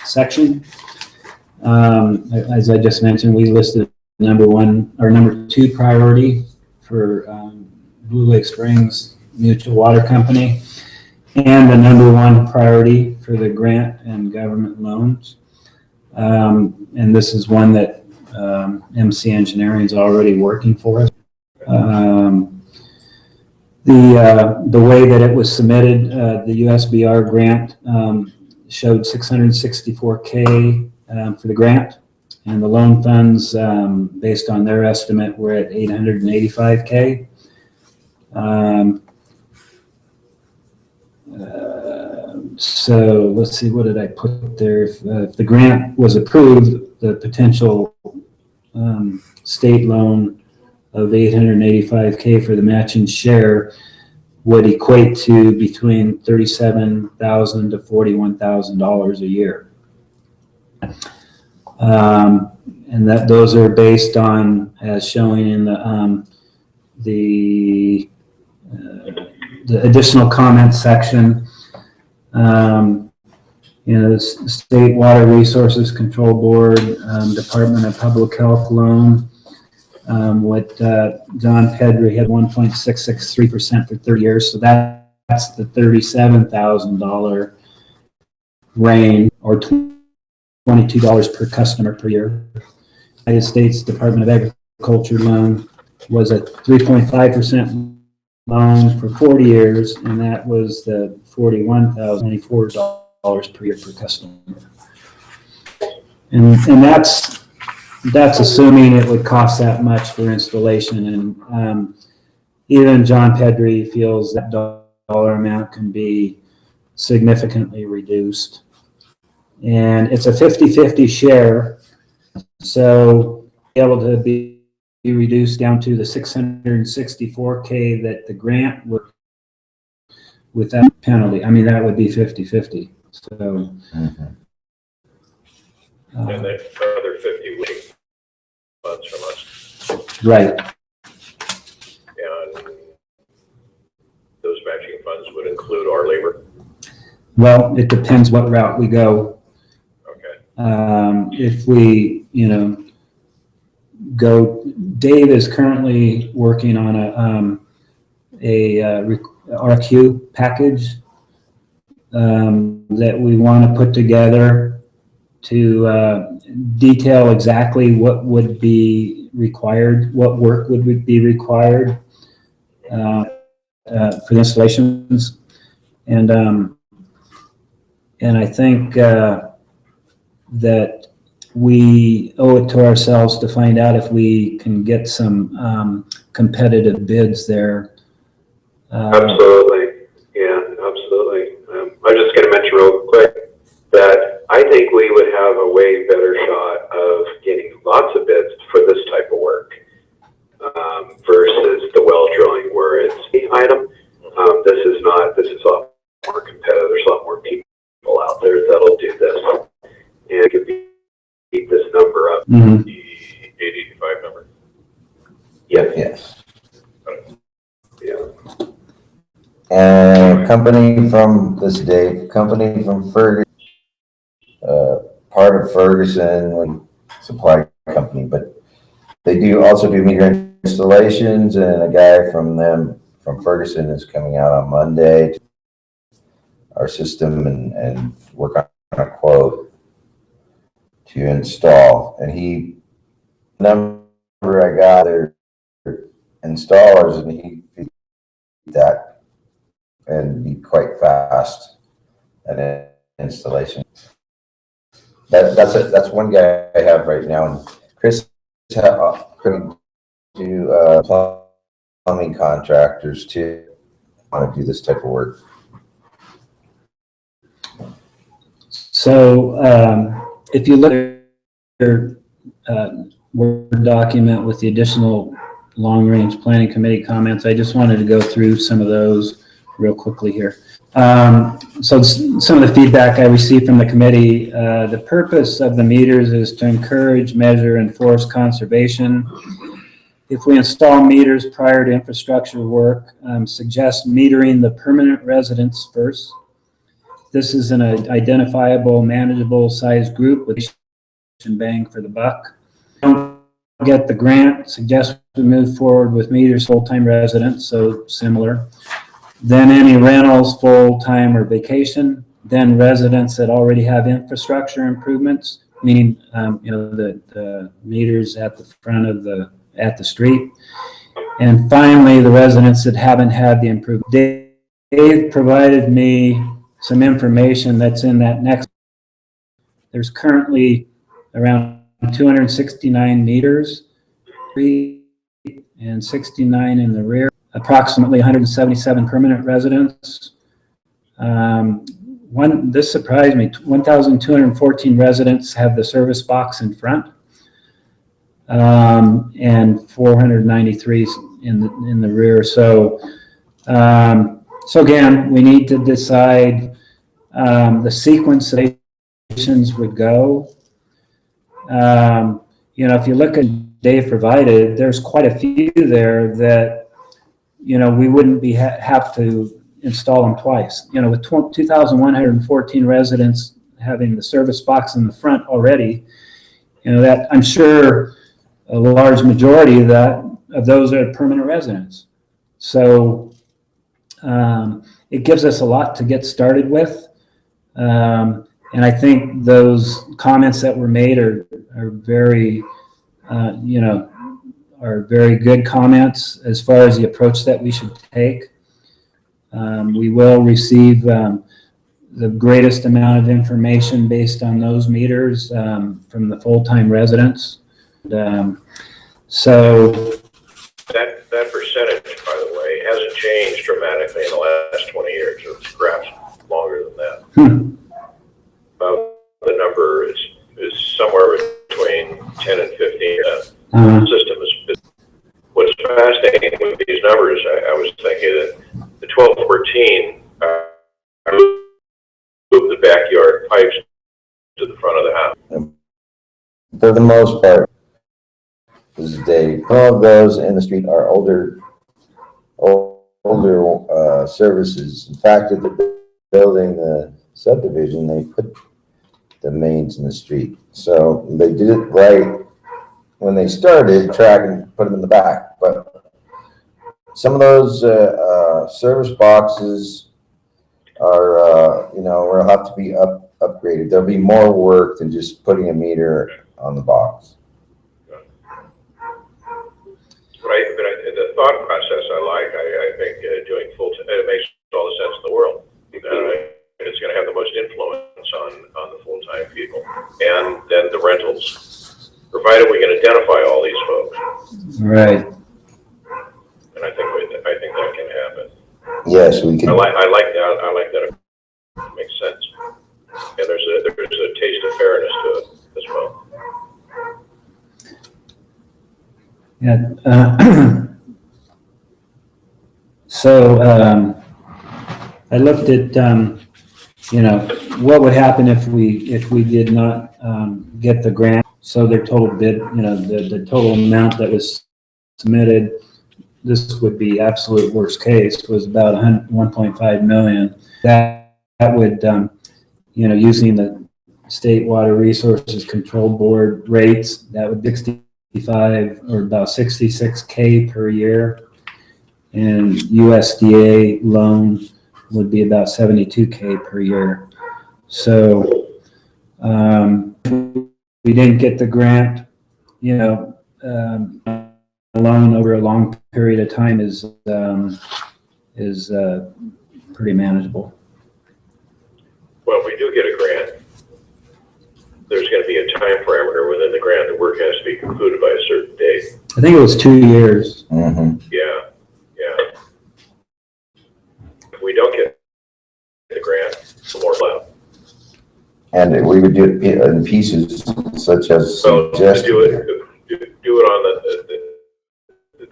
Speaker 5: section. As I just mentioned, we listed number 2 priority for Blue Lake Springs Mutual Water Company, and the number 1 priority for the grant and government loans. And this is one that MC Engineering is already working for us. The way that it was submitted, the USBR grant showed $664K for the grant, and the loan funds, based on their estimate, were at $885K. So let's see, what did I put there? If the grant was approved, the potential state loan of $885K for the matching share would equate to between $37,000 to $41,000 a year. And that those are based on, as showing in the additional comment section, the State Water Resources Control Board, Department of Public Health loan, what John Pedri had 1.663% for 30 years. So that's the $37,000 range, or $22 per customer per year. United States Department of Agriculture loan was a 3.5% loan for 40 years, and that was the $41,024 per year per customer. And that's assuming it would cost that much for installation. And even John Pedri feels that dollar amount can be significantly reduced. And it's a 50-50 share, so able to be reduced down to the $664K that the grant would, with that penalty. I mean, that would be 50-50. So,
Speaker 6: and then other 50 week funds from us.
Speaker 5: right.
Speaker 6: And those matching funds would include our labor.
Speaker 5: Well, it depends what route we go.
Speaker 6: Okay.
Speaker 5: If we, go, Dave is currently working on a RQ package that we want to put together to detail exactly what would be required, what work would be required for the installations. And I think that we owe it to ourselves to find out if we can get some competitive bids there.
Speaker 9: Absolutely. Yeah, absolutely. I'm just going to mention real quick that I think we would have a way better shot of getting lots of bids for this type of work versus the well drilling where it's the item. This is a lot more competitive. There's a lot more people out there that'll do this. And it could beat this number up.
Speaker 5: Mm-hmm.
Speaker 6: The 885 number.
Speaker 9: Yeah.
Speaker 1: Yes.
Speaker 9: Yeah.
Speaker 1: And company from Ferguson, part of Ferguson supply company, but they also do meter installations, and a guy from Ferguson is coming out on Monday to our system and work on a quote to install. And number I got their installers, and he that and be quite fast at an installation. That's one guy I have right now, and Chris couldn't do plumbing contractors to want to do this type of work.
Speaker 5: So if you look at your Word document with the additional long-range planning committee comments, I just wanted to go through some of those real quickly here. So some of the feedback I received from the committee, the purpose of the meters is to encourage, measure, and enforce conservation. If we install meters prior to infrastructure work, suggest metering the permanent residents first. This is an identifiable, manageable size group with bang for the buck. Don't get the grant, suggest we move forward with meters full-time residents, so similar. Then any rentals, full-time or vacation. Then residents that already have infrastructure improvements, meaning the meters at the front of the street. And finally, the residents that haven't had the improvement. Dave provided me some information that's in that next. There's currently around 269 meters, and 69 in the rear. Approximately 177 permanent residents. This surprised me, 1,214 residents have the service box in front, and 493 in the rear. So again, we need to decide the sequence that stations would go. If you look at Dave provided, there's quite a few there that we wouldn't have to install them twice. With 2,114 residents having the service box in the front already, that I'm sure a large majority of those are permanent residents. So it gives us a lot to get started with. And I think those comments that were made are very, are very good comments as far as the approach that we should take. We will receive the greatest amount of information based on those meters from the full-time residents. So
Speaker 6: that percentage, by the way, hasn't changed dramatically in the last 20 years. It's perhaps longer than that. The number is somewhere between 10 and 15%. The system is. What's fascinating with these numbers, I was thinking that the 1214 moved the backyard pipes to the front of the house.
Speaker 1: For the most part, this is Dave. All of those in the street are older services. In fact, at the building the subdivision, they put the mains in the street. So they did it right when they started, track and put them in the back. But some of those service boxes are, will have to be upgraded. There'll be more work than just putting a meter on the box.
Speaker 6: The thought process I like. I think doing full, it makes all the sense in the world. identify all these folks,
Speaker 5: Right.
Speaker 6: and I think that can happen.
Speaker 1: Yes, we can.
Speaker 6: I like that. I like that. It makes sense. And there's a taste of fairness to it as well.
Speaker 5: Yeah. So I looked at what would happen if we did not get the grant. So their total bid, the total amount that was submitted, this would be absolute worst case, was about 1.5 million. That would, using the State Water Resources Control Board rates, that would be 65 or about 66K per year. And USDA loan would be about 72K per year. So we didn't get the grant, a loan over a long period of time is pretty manageable.
Speaker 6: Well, if we do get a grant, there's going to be a time parameter within the grant. The work has to be concluded by a certain date.
Speaker 5: I think it was 2 years.
Speaker 1: Mm-hmm.
Speaker 6: Yeah. If we don't get the grant, some more left.
Speaker 1: And we would do it in pieces such as
Speaker 6: So
Speaker 1: suggested.
Speaker 6: do it on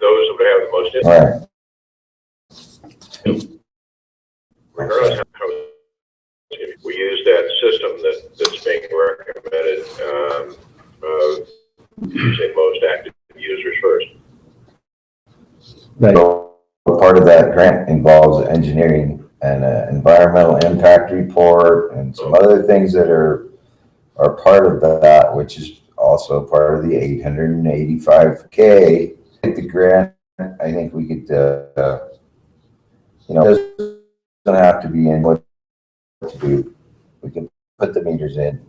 Speaker 6: those who have the most interest.
Speaker 1: Right.
Speaker 6: Regardless of how we use that system that's being recommended, using most active users first.
Speaker 5: Right.
Speaker 1: So part of that grant involves engineering and an environmental impact report and some other things that are part of that, which is also part of the 885K. The grant, I think we could, it doesn't have to be in what to do. We can put the meters in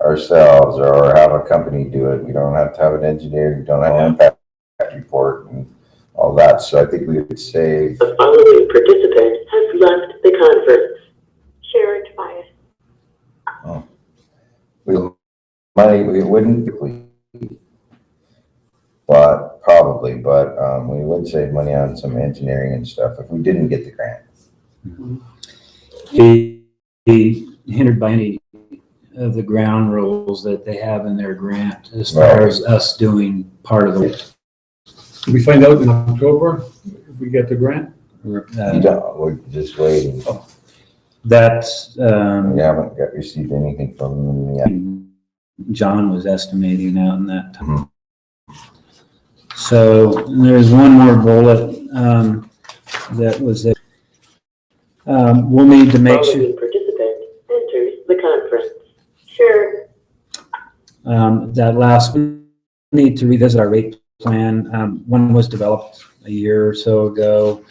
Speaker 1: ourselves or have a company do it. We don't have to have an engineer. We don't have an impact report and all that. So I think we would save.
Speaker 2: The following participant has left the conference. Sharon Tobias.
Speaker 1: We wouldn't, but probably, we would save money on some engineering and stuff if we didn't get the grant.
Speaker 5: Be hindered by any of the ground rules that they have in their grant as far as us doing part of it.
Speaker 3: We find out in October if we get the grant?
Speaker 1: We're just waiting.
Speaker 5: That's,
Speaker 1: We haven't received anything from them yet.
Speaker 5: John was estimating out in that time. So there's one more bullet that was it. We'll need to make sure.
Speaker 2: Following participant enters the conference. Sure.
Speaker 5: That last, we need to revisit our rate plan. One was developed a year or so ago,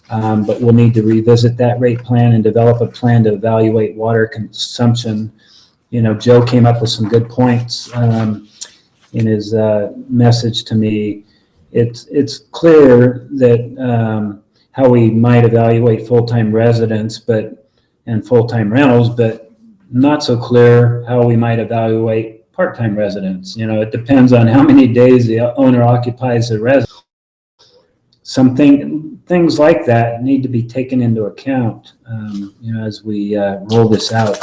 Speaker 5: but we'll need to revisit that rate plan and develop a plan to evaluate water consumption. Joe came up with some good points in his message to me. It's clear that how we might evaluate full-time residents and full-time rentals, but not so clear how we might evaluate part-time residents. It depends on how many days the owner occupies the residence. Some things like that need to be taken into account, as we roll this out.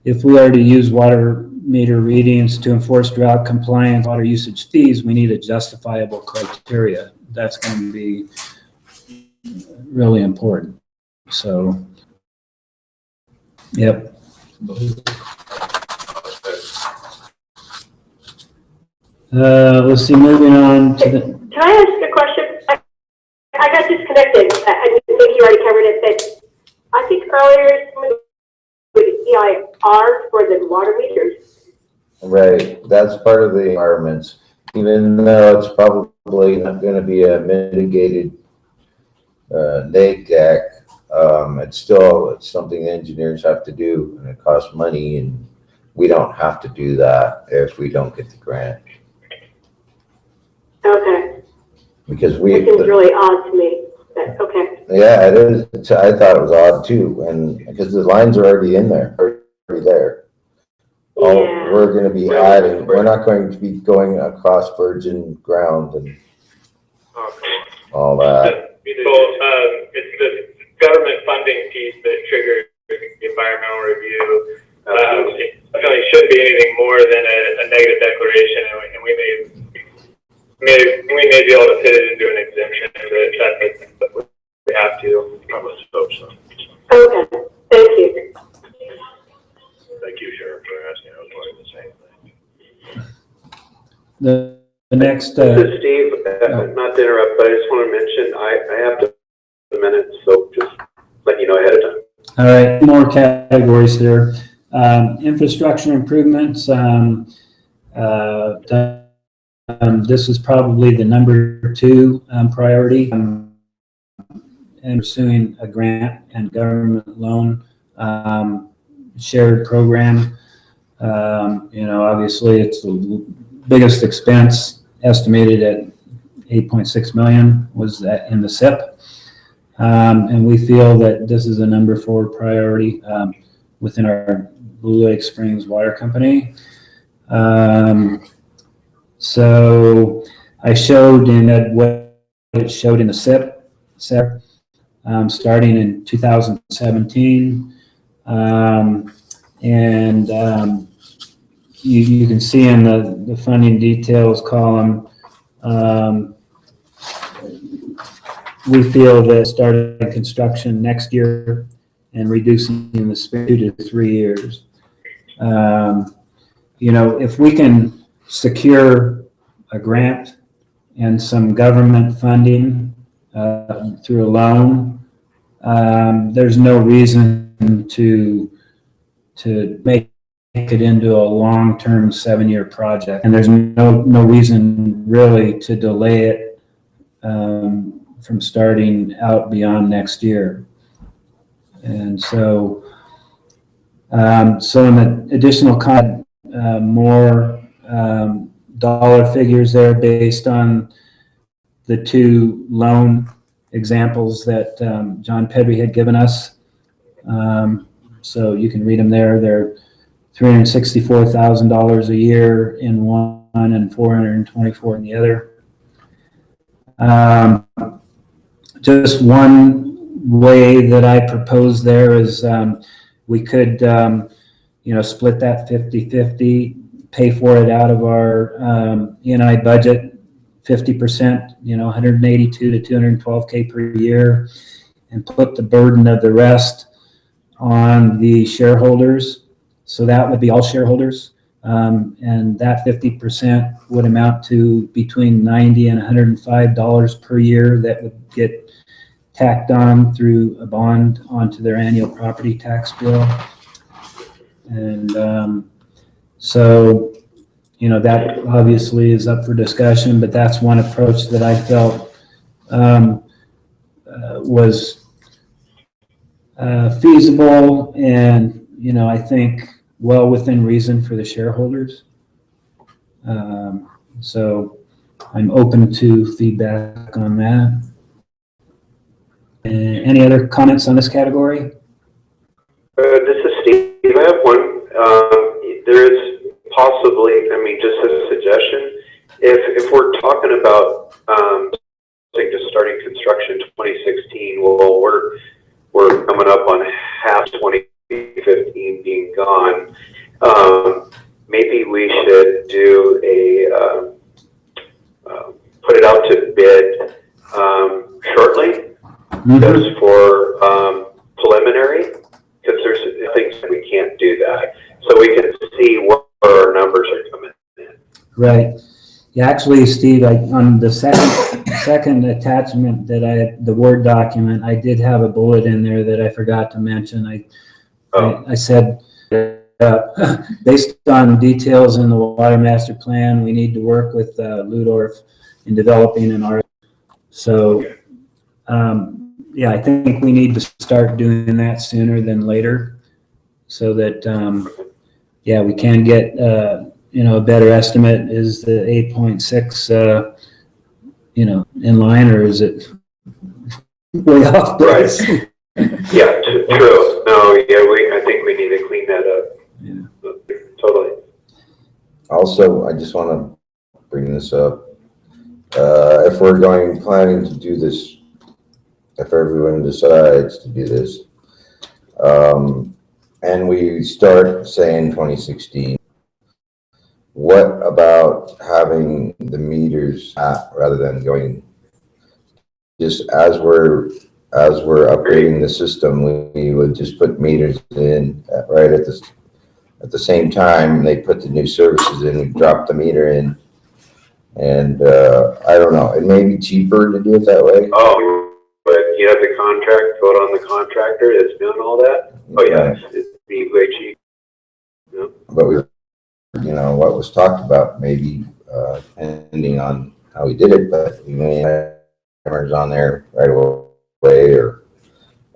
Speaker 5: If we are to use water meter readings to enforce drought compliance water usage fees, we need a justifiable criteria. That's going to be really important. So, yep. Let's see, moving on to the.
Speaker 11: Can I ask a question? I got disconnected. I think you already covered it, but I think earlier with EIR for the water meters.
Speaker 1: Right, that's part of the requirements. Even though it's probably not going to be a mitigated neg deck, it's something the engineers have to do, and it costs money, and we don't have to do that if we don't get the grant.
Speaker 11: Okay.
Speaker 1: Because
Speaker 11: That seems really odd to me, but okay.
Speaker 1: Yeah, it is. I thought it was odd too, and because the lines are already in there, already there.
Speaker 11: Yeah.
Speaker 1: we're gonna be adding, we're not going to be going across virgin ground and all that.
Speaker 7: It's the government funding piece that triggers the environmental review. It definitely shouldn't be anything more than a negative declaration, and we may be able to fit it into an exemption if we have to.
Speaker 6: I would hope so.
Speaker 11: Okay, thank you.
Speaker 6: Thank you, Sheriff, for asking. I was wondering the same thing.
Speaker 5: The next,
Speaker 9: This is Steve, not to interrupt, but I just want to mention, I have the minutes, so just letting you know ahead of time.
Speaker 5: all right, more categories here. Infrastructure improvements. This is probably the number 2 priority. And pursuing a grant and government loan shared program. Obviously it's the biggest expense, estimated at 8.6 million was that in the SIP. And we feel that this is a number 4 priority within our Blue Lake Springs Water Company. So I showed in what it showed in the SIP, starting in 2017. You can see in the funding details column, we feel that starting construction next year and reducing the span 2 to 3 years. If we can secure a grant and some government funding through a loan, there's no reason to make it into a long-term 7-year project, and there's no reason really to delay it from starting out beyond next year. And so in the additional more dollar figures there based on the 2 loan examples that John Pedry had given us. So you can read them there. They're $364,000 a year in one and $424,000 in the other. Just one way that I propose there is we could, split that 50-50, pay for it out of our E&I budget, 50%, 182 to 212K per year, and put the burden of the rest on the shareholders. So that would be all shareholders. And that 50% would amount to between $90 and $105 per year that would get tacked on through a bond onto their annual property tax bill. And that obviously is up for discussion, but that's one approach that I felt was feasible and, I think well within reason for the shareholders. So I'm open to feedback on that. Any other comments on this category?
Speaker 9: This is Steve. I have one. There is possibly, just as a suggestion, if we're talking about just starting construction 2016, well, we're coming up on half 2015 being gone. Maybe we should do put it out to bid shortly. Just for preliminary, because there's things that we can't do that, so we can see where our numbers are coming in.
Speaker 5: Right. Yeah, actually, Steve, on the second attachment that the Word document, I did have a bullet in there that I forgot to mention. I said, based on details in the Water Master Plan, we need to work with Ludorf in developing an RF. So, yeah, I think we need to start doing that sooner than later so that, we can get, a better estimate. Is the 8.6, in line, or is it way off base?
Speaker 9: Right. Yeah, true. No, I think we need to clean that up.
Speaker 5: Yeah.
Speaker 9: totally.
Speaker 1: Also, I just want to bring this up. If we're planning to do this, if everyone decides to do this, and we start saying 2016, what about having the meters rather than going just as we're upgrading the system, we would just put meters in right at the same time they put the new services in, we drop the meter in. And I don't know, it may be cheaper to do it that way.
Speaker 9: Oh, but you have the contract, vote on the contractor that's doing all that? Oh, yeah, it'd be way cheap. Yeah.
Speaker 1: But what was talked about, maybe depending on how we did it, but we may have cameras on there right away, or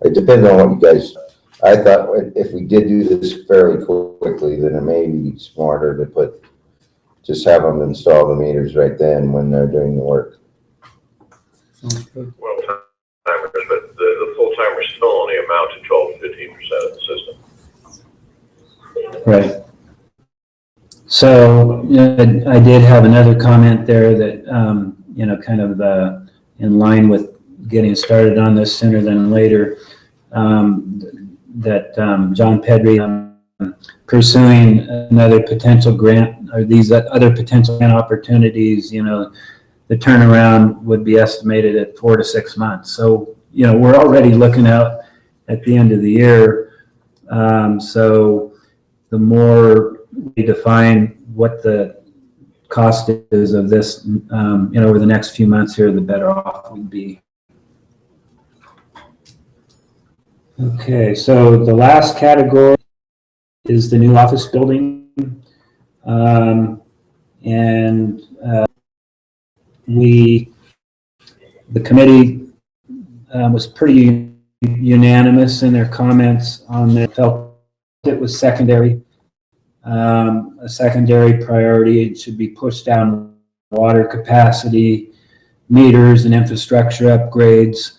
Speaker 1: it depends on what you guys. I thought if we did do this fairly quickly, then it may be smarter to just have them install the meters right then when they're doing the work.
Speaker 6: Well, timers, but the full timers still only amount to 12 to 15% of the system.
Speaker 5: Right. So I did have another comment there that, kind of in line with getting started on this sooner than later, that John Pedri pursuing another potential grant, or these other potential grant opportunities, the turnaround would be estimated at 4 to 6 months. So, we're already looking out at the end of the year. So the more we define what the cost is of this, over the next few months here, the better off we'd be. Okay, so the last category is the new office building. The committee was pretty unanimous in their comments on that, felt it was secondary, a secondary priority. It should be pushed down water capacity, meters and infrastructure upgrades.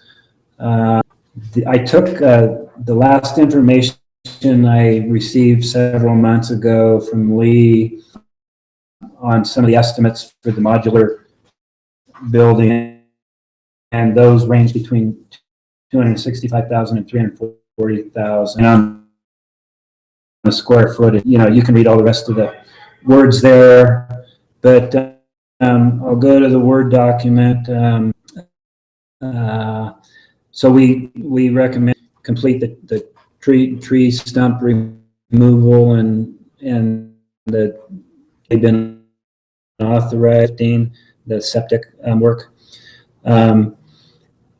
Speaker 5: I took the last information I received several months ago from Lee on some of the estimates for the modular building, and those range between 265,000 and 340,000 on a square foot. You can read all the rest of the words there, but I'll go to the Word document. So we recommend complete the tree stump removal and they've been authorizing the septic work.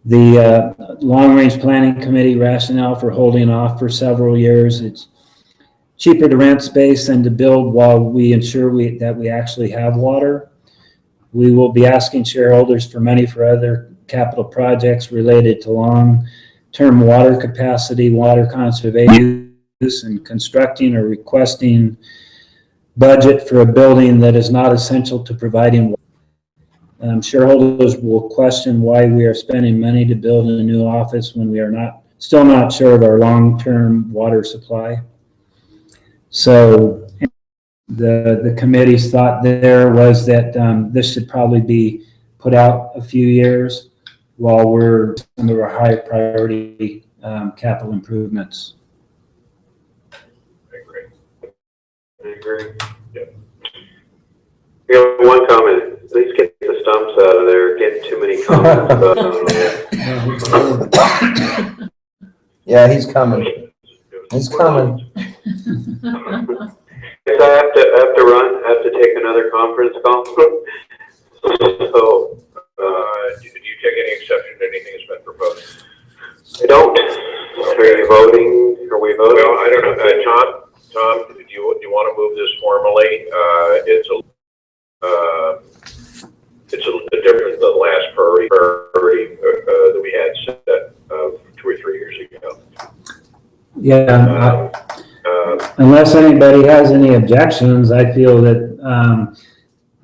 Speaker 5: The long-range planning committee rationale for holding off for several years. It's cheaper to rent space than to build while we ensure that we actually have water. We will be asking shareholders for money for other capital projects related to long-term water capacity, water conservation use, and constructing or requesting budget for a building that is not essential to providing water. Shareholders will question why we are spending money to build a new office when we are still not sure of our long-term water supply. So the committee's thought there was that this should probably be put out a few years while we're under our high priority capital improvements.
Speaker 9: I agree. Yep. We have one comment. At least get the stumps out of there. Getting too many comments about
Speaker 1: Yeah, he's coming. He's coming.
Speaker 9: I have to run. I have to take another conference call. So,
Speaker 6: Do you take any exception to anything that's been proposed?
Speaker 9: I don't. Are you voting? Are we voting?
Speaker 6: Well, I don't know. Tom, do you want to move this formally? It's a little bit different than the last priority that we had set 2 or 3 years ago.
Speaker 5: Yeah, unless anybody has any objections, I feel that,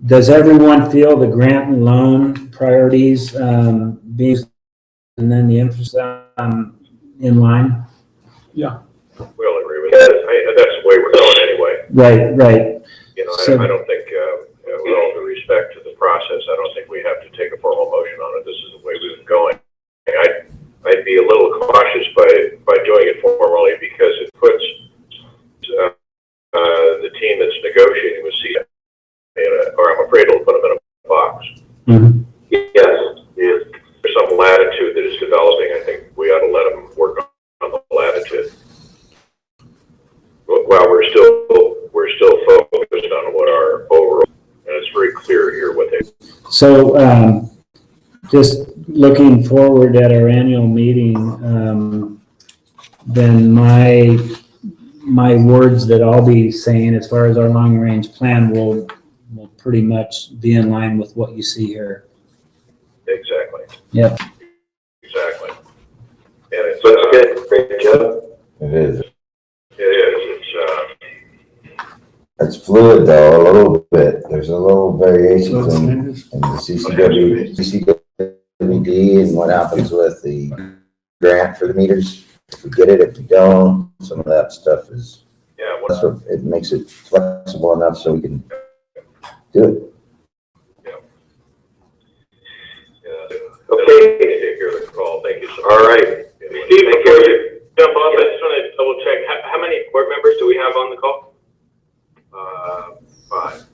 Speaker 5: does everyone feel the grant and loan priorities being, and then the interest in line?
Speaker 3: Yeah.
Speaker 6: We'll agree with that. That's the way we're going anyway.
Speaker 5: Right, right.
Speaker 6: You know,
Speaker 5: So-
Speaker 6: I don't think, with all due respect to the process, I don't think we have to take a formal motion on it. This is the way we've been going. I'd be a little cautious by doing it formally because it puts the team that's negotiating with CDA, or I'm afraid it'll put them in a box.
Speaker 5: Mhm.
Speaker 9: Yes, yes.
Speaker 6: There's some latitude that is developing. I think we ought to let them work on the latitude. While we're still focused on what our overall, and it's very clear here what they.
Speaker 5: So, just looking forward at our annual meeting, then my words that I'll be saying as far as our long-range plan will pretty much be in line with what you see here.
Speaker 6: Exactly.
Speaker 5: Yep.
Speaker 6: Exactly. And it's,
Speaker 9: Looks good, great job.
Speaker 1: It is.
Speaker 6: it is,
Speaker 1: It's fluid though, a little bit. There's a little variations
Speaker 3: So
Speaker 1: in the CCWD and what happens with the grant for the meters. If we get it, if we don't, some of that stuff is,
Speaker 6: yeah,
Speaker 1: that's what, it makes it flexible enough so we can do it.
Speaker 6: Okay. Take care of the call. Thank you so much.
Speaker 9: All right.
Speaker 7: Steve, before you jump off, I just want to double check, how many board members do we have on the call?
Speaker 6: 5.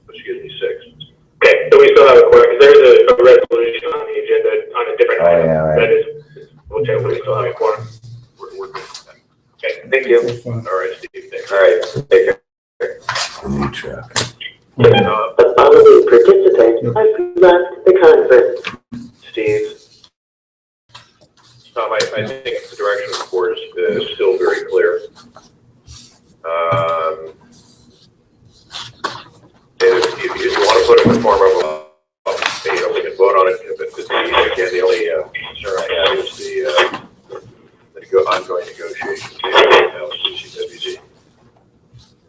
Speaker 6: Excuse me, 6.
Speaker 7: Okay, so we still have a quorum, because there's a resolution on the agenda on a different
Speaker 1: Oh,
Speaker 7: item.
Speaker 1: yeah, right.
Speaker 7: That is, we'll check, we still have a quorum.
Speaker 6: We're good.
Speaker 7: Okay,
Speaker 9: Thank you.
Speaker 6: All right, Steve. Thanks.
Speaker 9: All right, take care.
Speaker 1: New truck.
Speaker 2: The following participants have left the conference.
Speaker 9: Steve.
Speaker 6: Tom, I think the direction of the board is still very clear. If you want to put it in the form of we can vote on it. But again, the only concern I have is the ongoing negotiations with CCWC.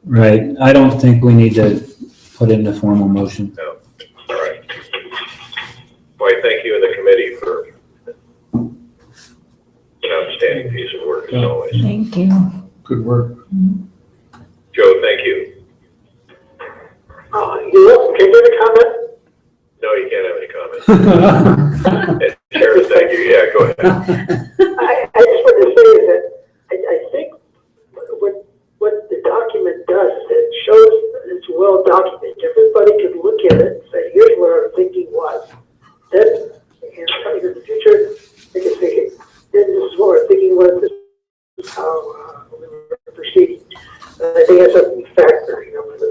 Speaker 5: Right. I don't think we need to put in a formal motion.
Speaker 6: No. All right. Well, I thank you and the committee for an outstanding piece of work as always.
Speaker 8: Thank you.
Speaker 3: Good work.
Speaker 6: Joe, thank you.
Speaker 2: Can you give a comment?
Speaker 6: No, you can't have any comments. Sharon, thank you. Yeah, go ahead.
Speaker 2: I just wanted to say that I think what the document does, it shows that it's well documented. Everybody can look at it and say, here's what our thinking was. Then, in the future, they can say, then this is what our thinking was, this is how we were proceeding. I think that's a key factor, for the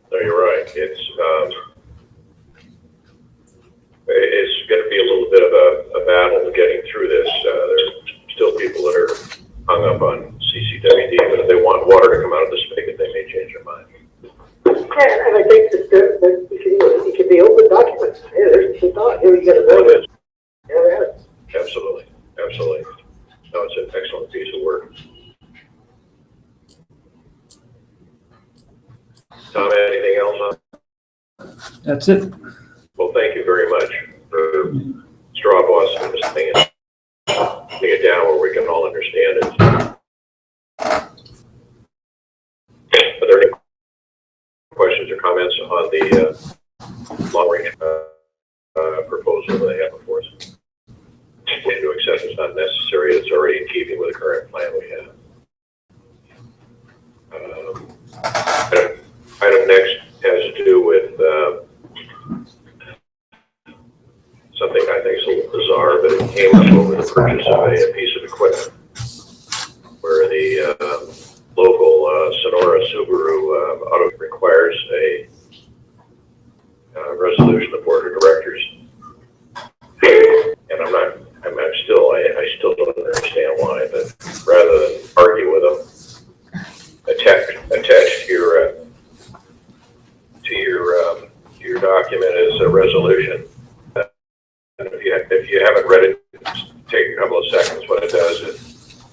Speaker 6: No, you're right. It's going to be a little bit of a battle getting through this. There's still people that are hung up on CCWD, but if they want water to come out of the spigot, they may change their mind.
Speaker 2: Yeah, and I think that it can be open documents. Hey, there's the thought. Here, you got to vote it. Yeah.
Speaker 6: Absolutely. Absolutely. No, it's an excellent piece of work. Tom, anything else on?
Speaker 5: That's it.
Speaker 6: Well, thank you very much for straw bossing this thing and putting it down where we can all understand it. Are there any questions or comments on the long-range proposal that they have before us? Motion to accept is not necessary. It's already in keeping with the current plan we have. Item next has to do with something I think is a little bizarre, but it came up over the purchase of a piece of equipment where the local Sonora Subaru auto requires a resolution of board of directors. And I still don't understand why, but rather than argue with them, attached to your document is a resolution. And if you haven't read it, take a couple of seconds. What it does is,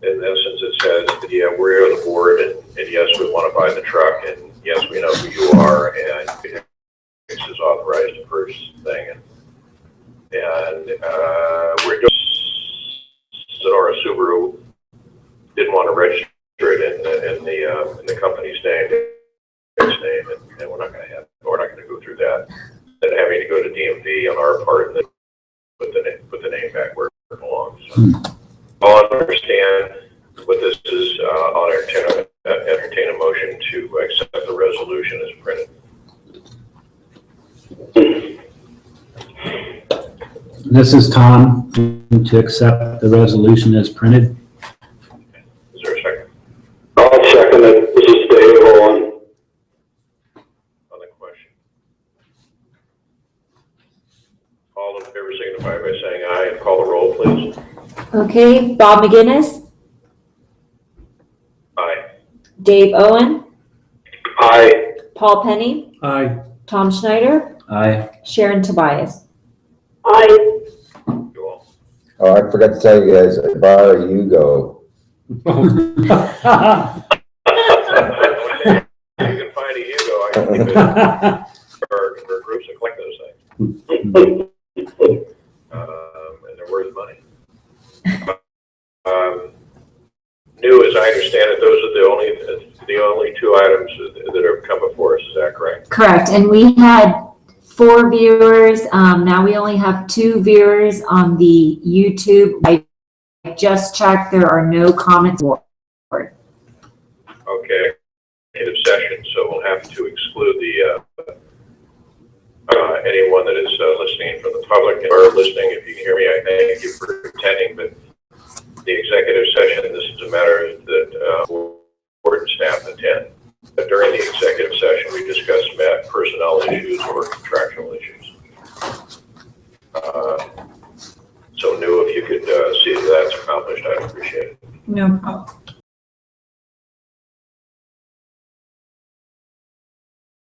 Speaker 6: in essence, it says that, yeah, we're the board, and yes, we want to buy the truck, and yes, we know who you are, and this is authorized to purchase the thing, and we're doing Sonora Subaru didn't want to register fee on our part and then put the name back where it belongs. So, I'll understand what this is. I'll entertain a motion to accept the resolution as printed.
Speaker 5: This is Tom, to accept the resolution as printed.
Speaker 6: Is there a second
Speaker 4: I'll second it. This is Dave Owen.
Speaker 6: on the question? All in favor signify by saying aye and call the roll, please.
Speaker 8: Okay, Bob McGinnis,
Speaker 6: Aye.
Speaker 8: Dave Owen,
Speaker 4: Aye.
Speaker 8: Paul Penny,
Speaker 3: Aye.
Speaker 8: Tom Schneider,
Speaker 5: Aye.
Speaker 8: Sharon Tobias.
Speaker 11: I,
Speaker 6: You all.
Speaker 1: Oh, I forgot to tell you guys, I bought a Yugo.
Speaker 6: You can find a Hugo. I can keep it for groups that collect those things. And they're worth money. New, as I understand it, those are the only two items that have come before us. Is that correct?
Speaker 8: Correct, and we had 4 viewers, now we only have 2 viewers on the YouTube. I just checked, there are no comments.
Speaker 6: Okay. Executive session, so we'll have to exclude the anyone that is listening from the public or listening. If you can hear me, I thank you for attending. But the executive session, this is a matter that board and staff attend. But during the executive session, we discussed personnel issues or contractual issues. So, New, if you could see that that's accomplished, I'd appreciate it.
Speaker 8: No problem.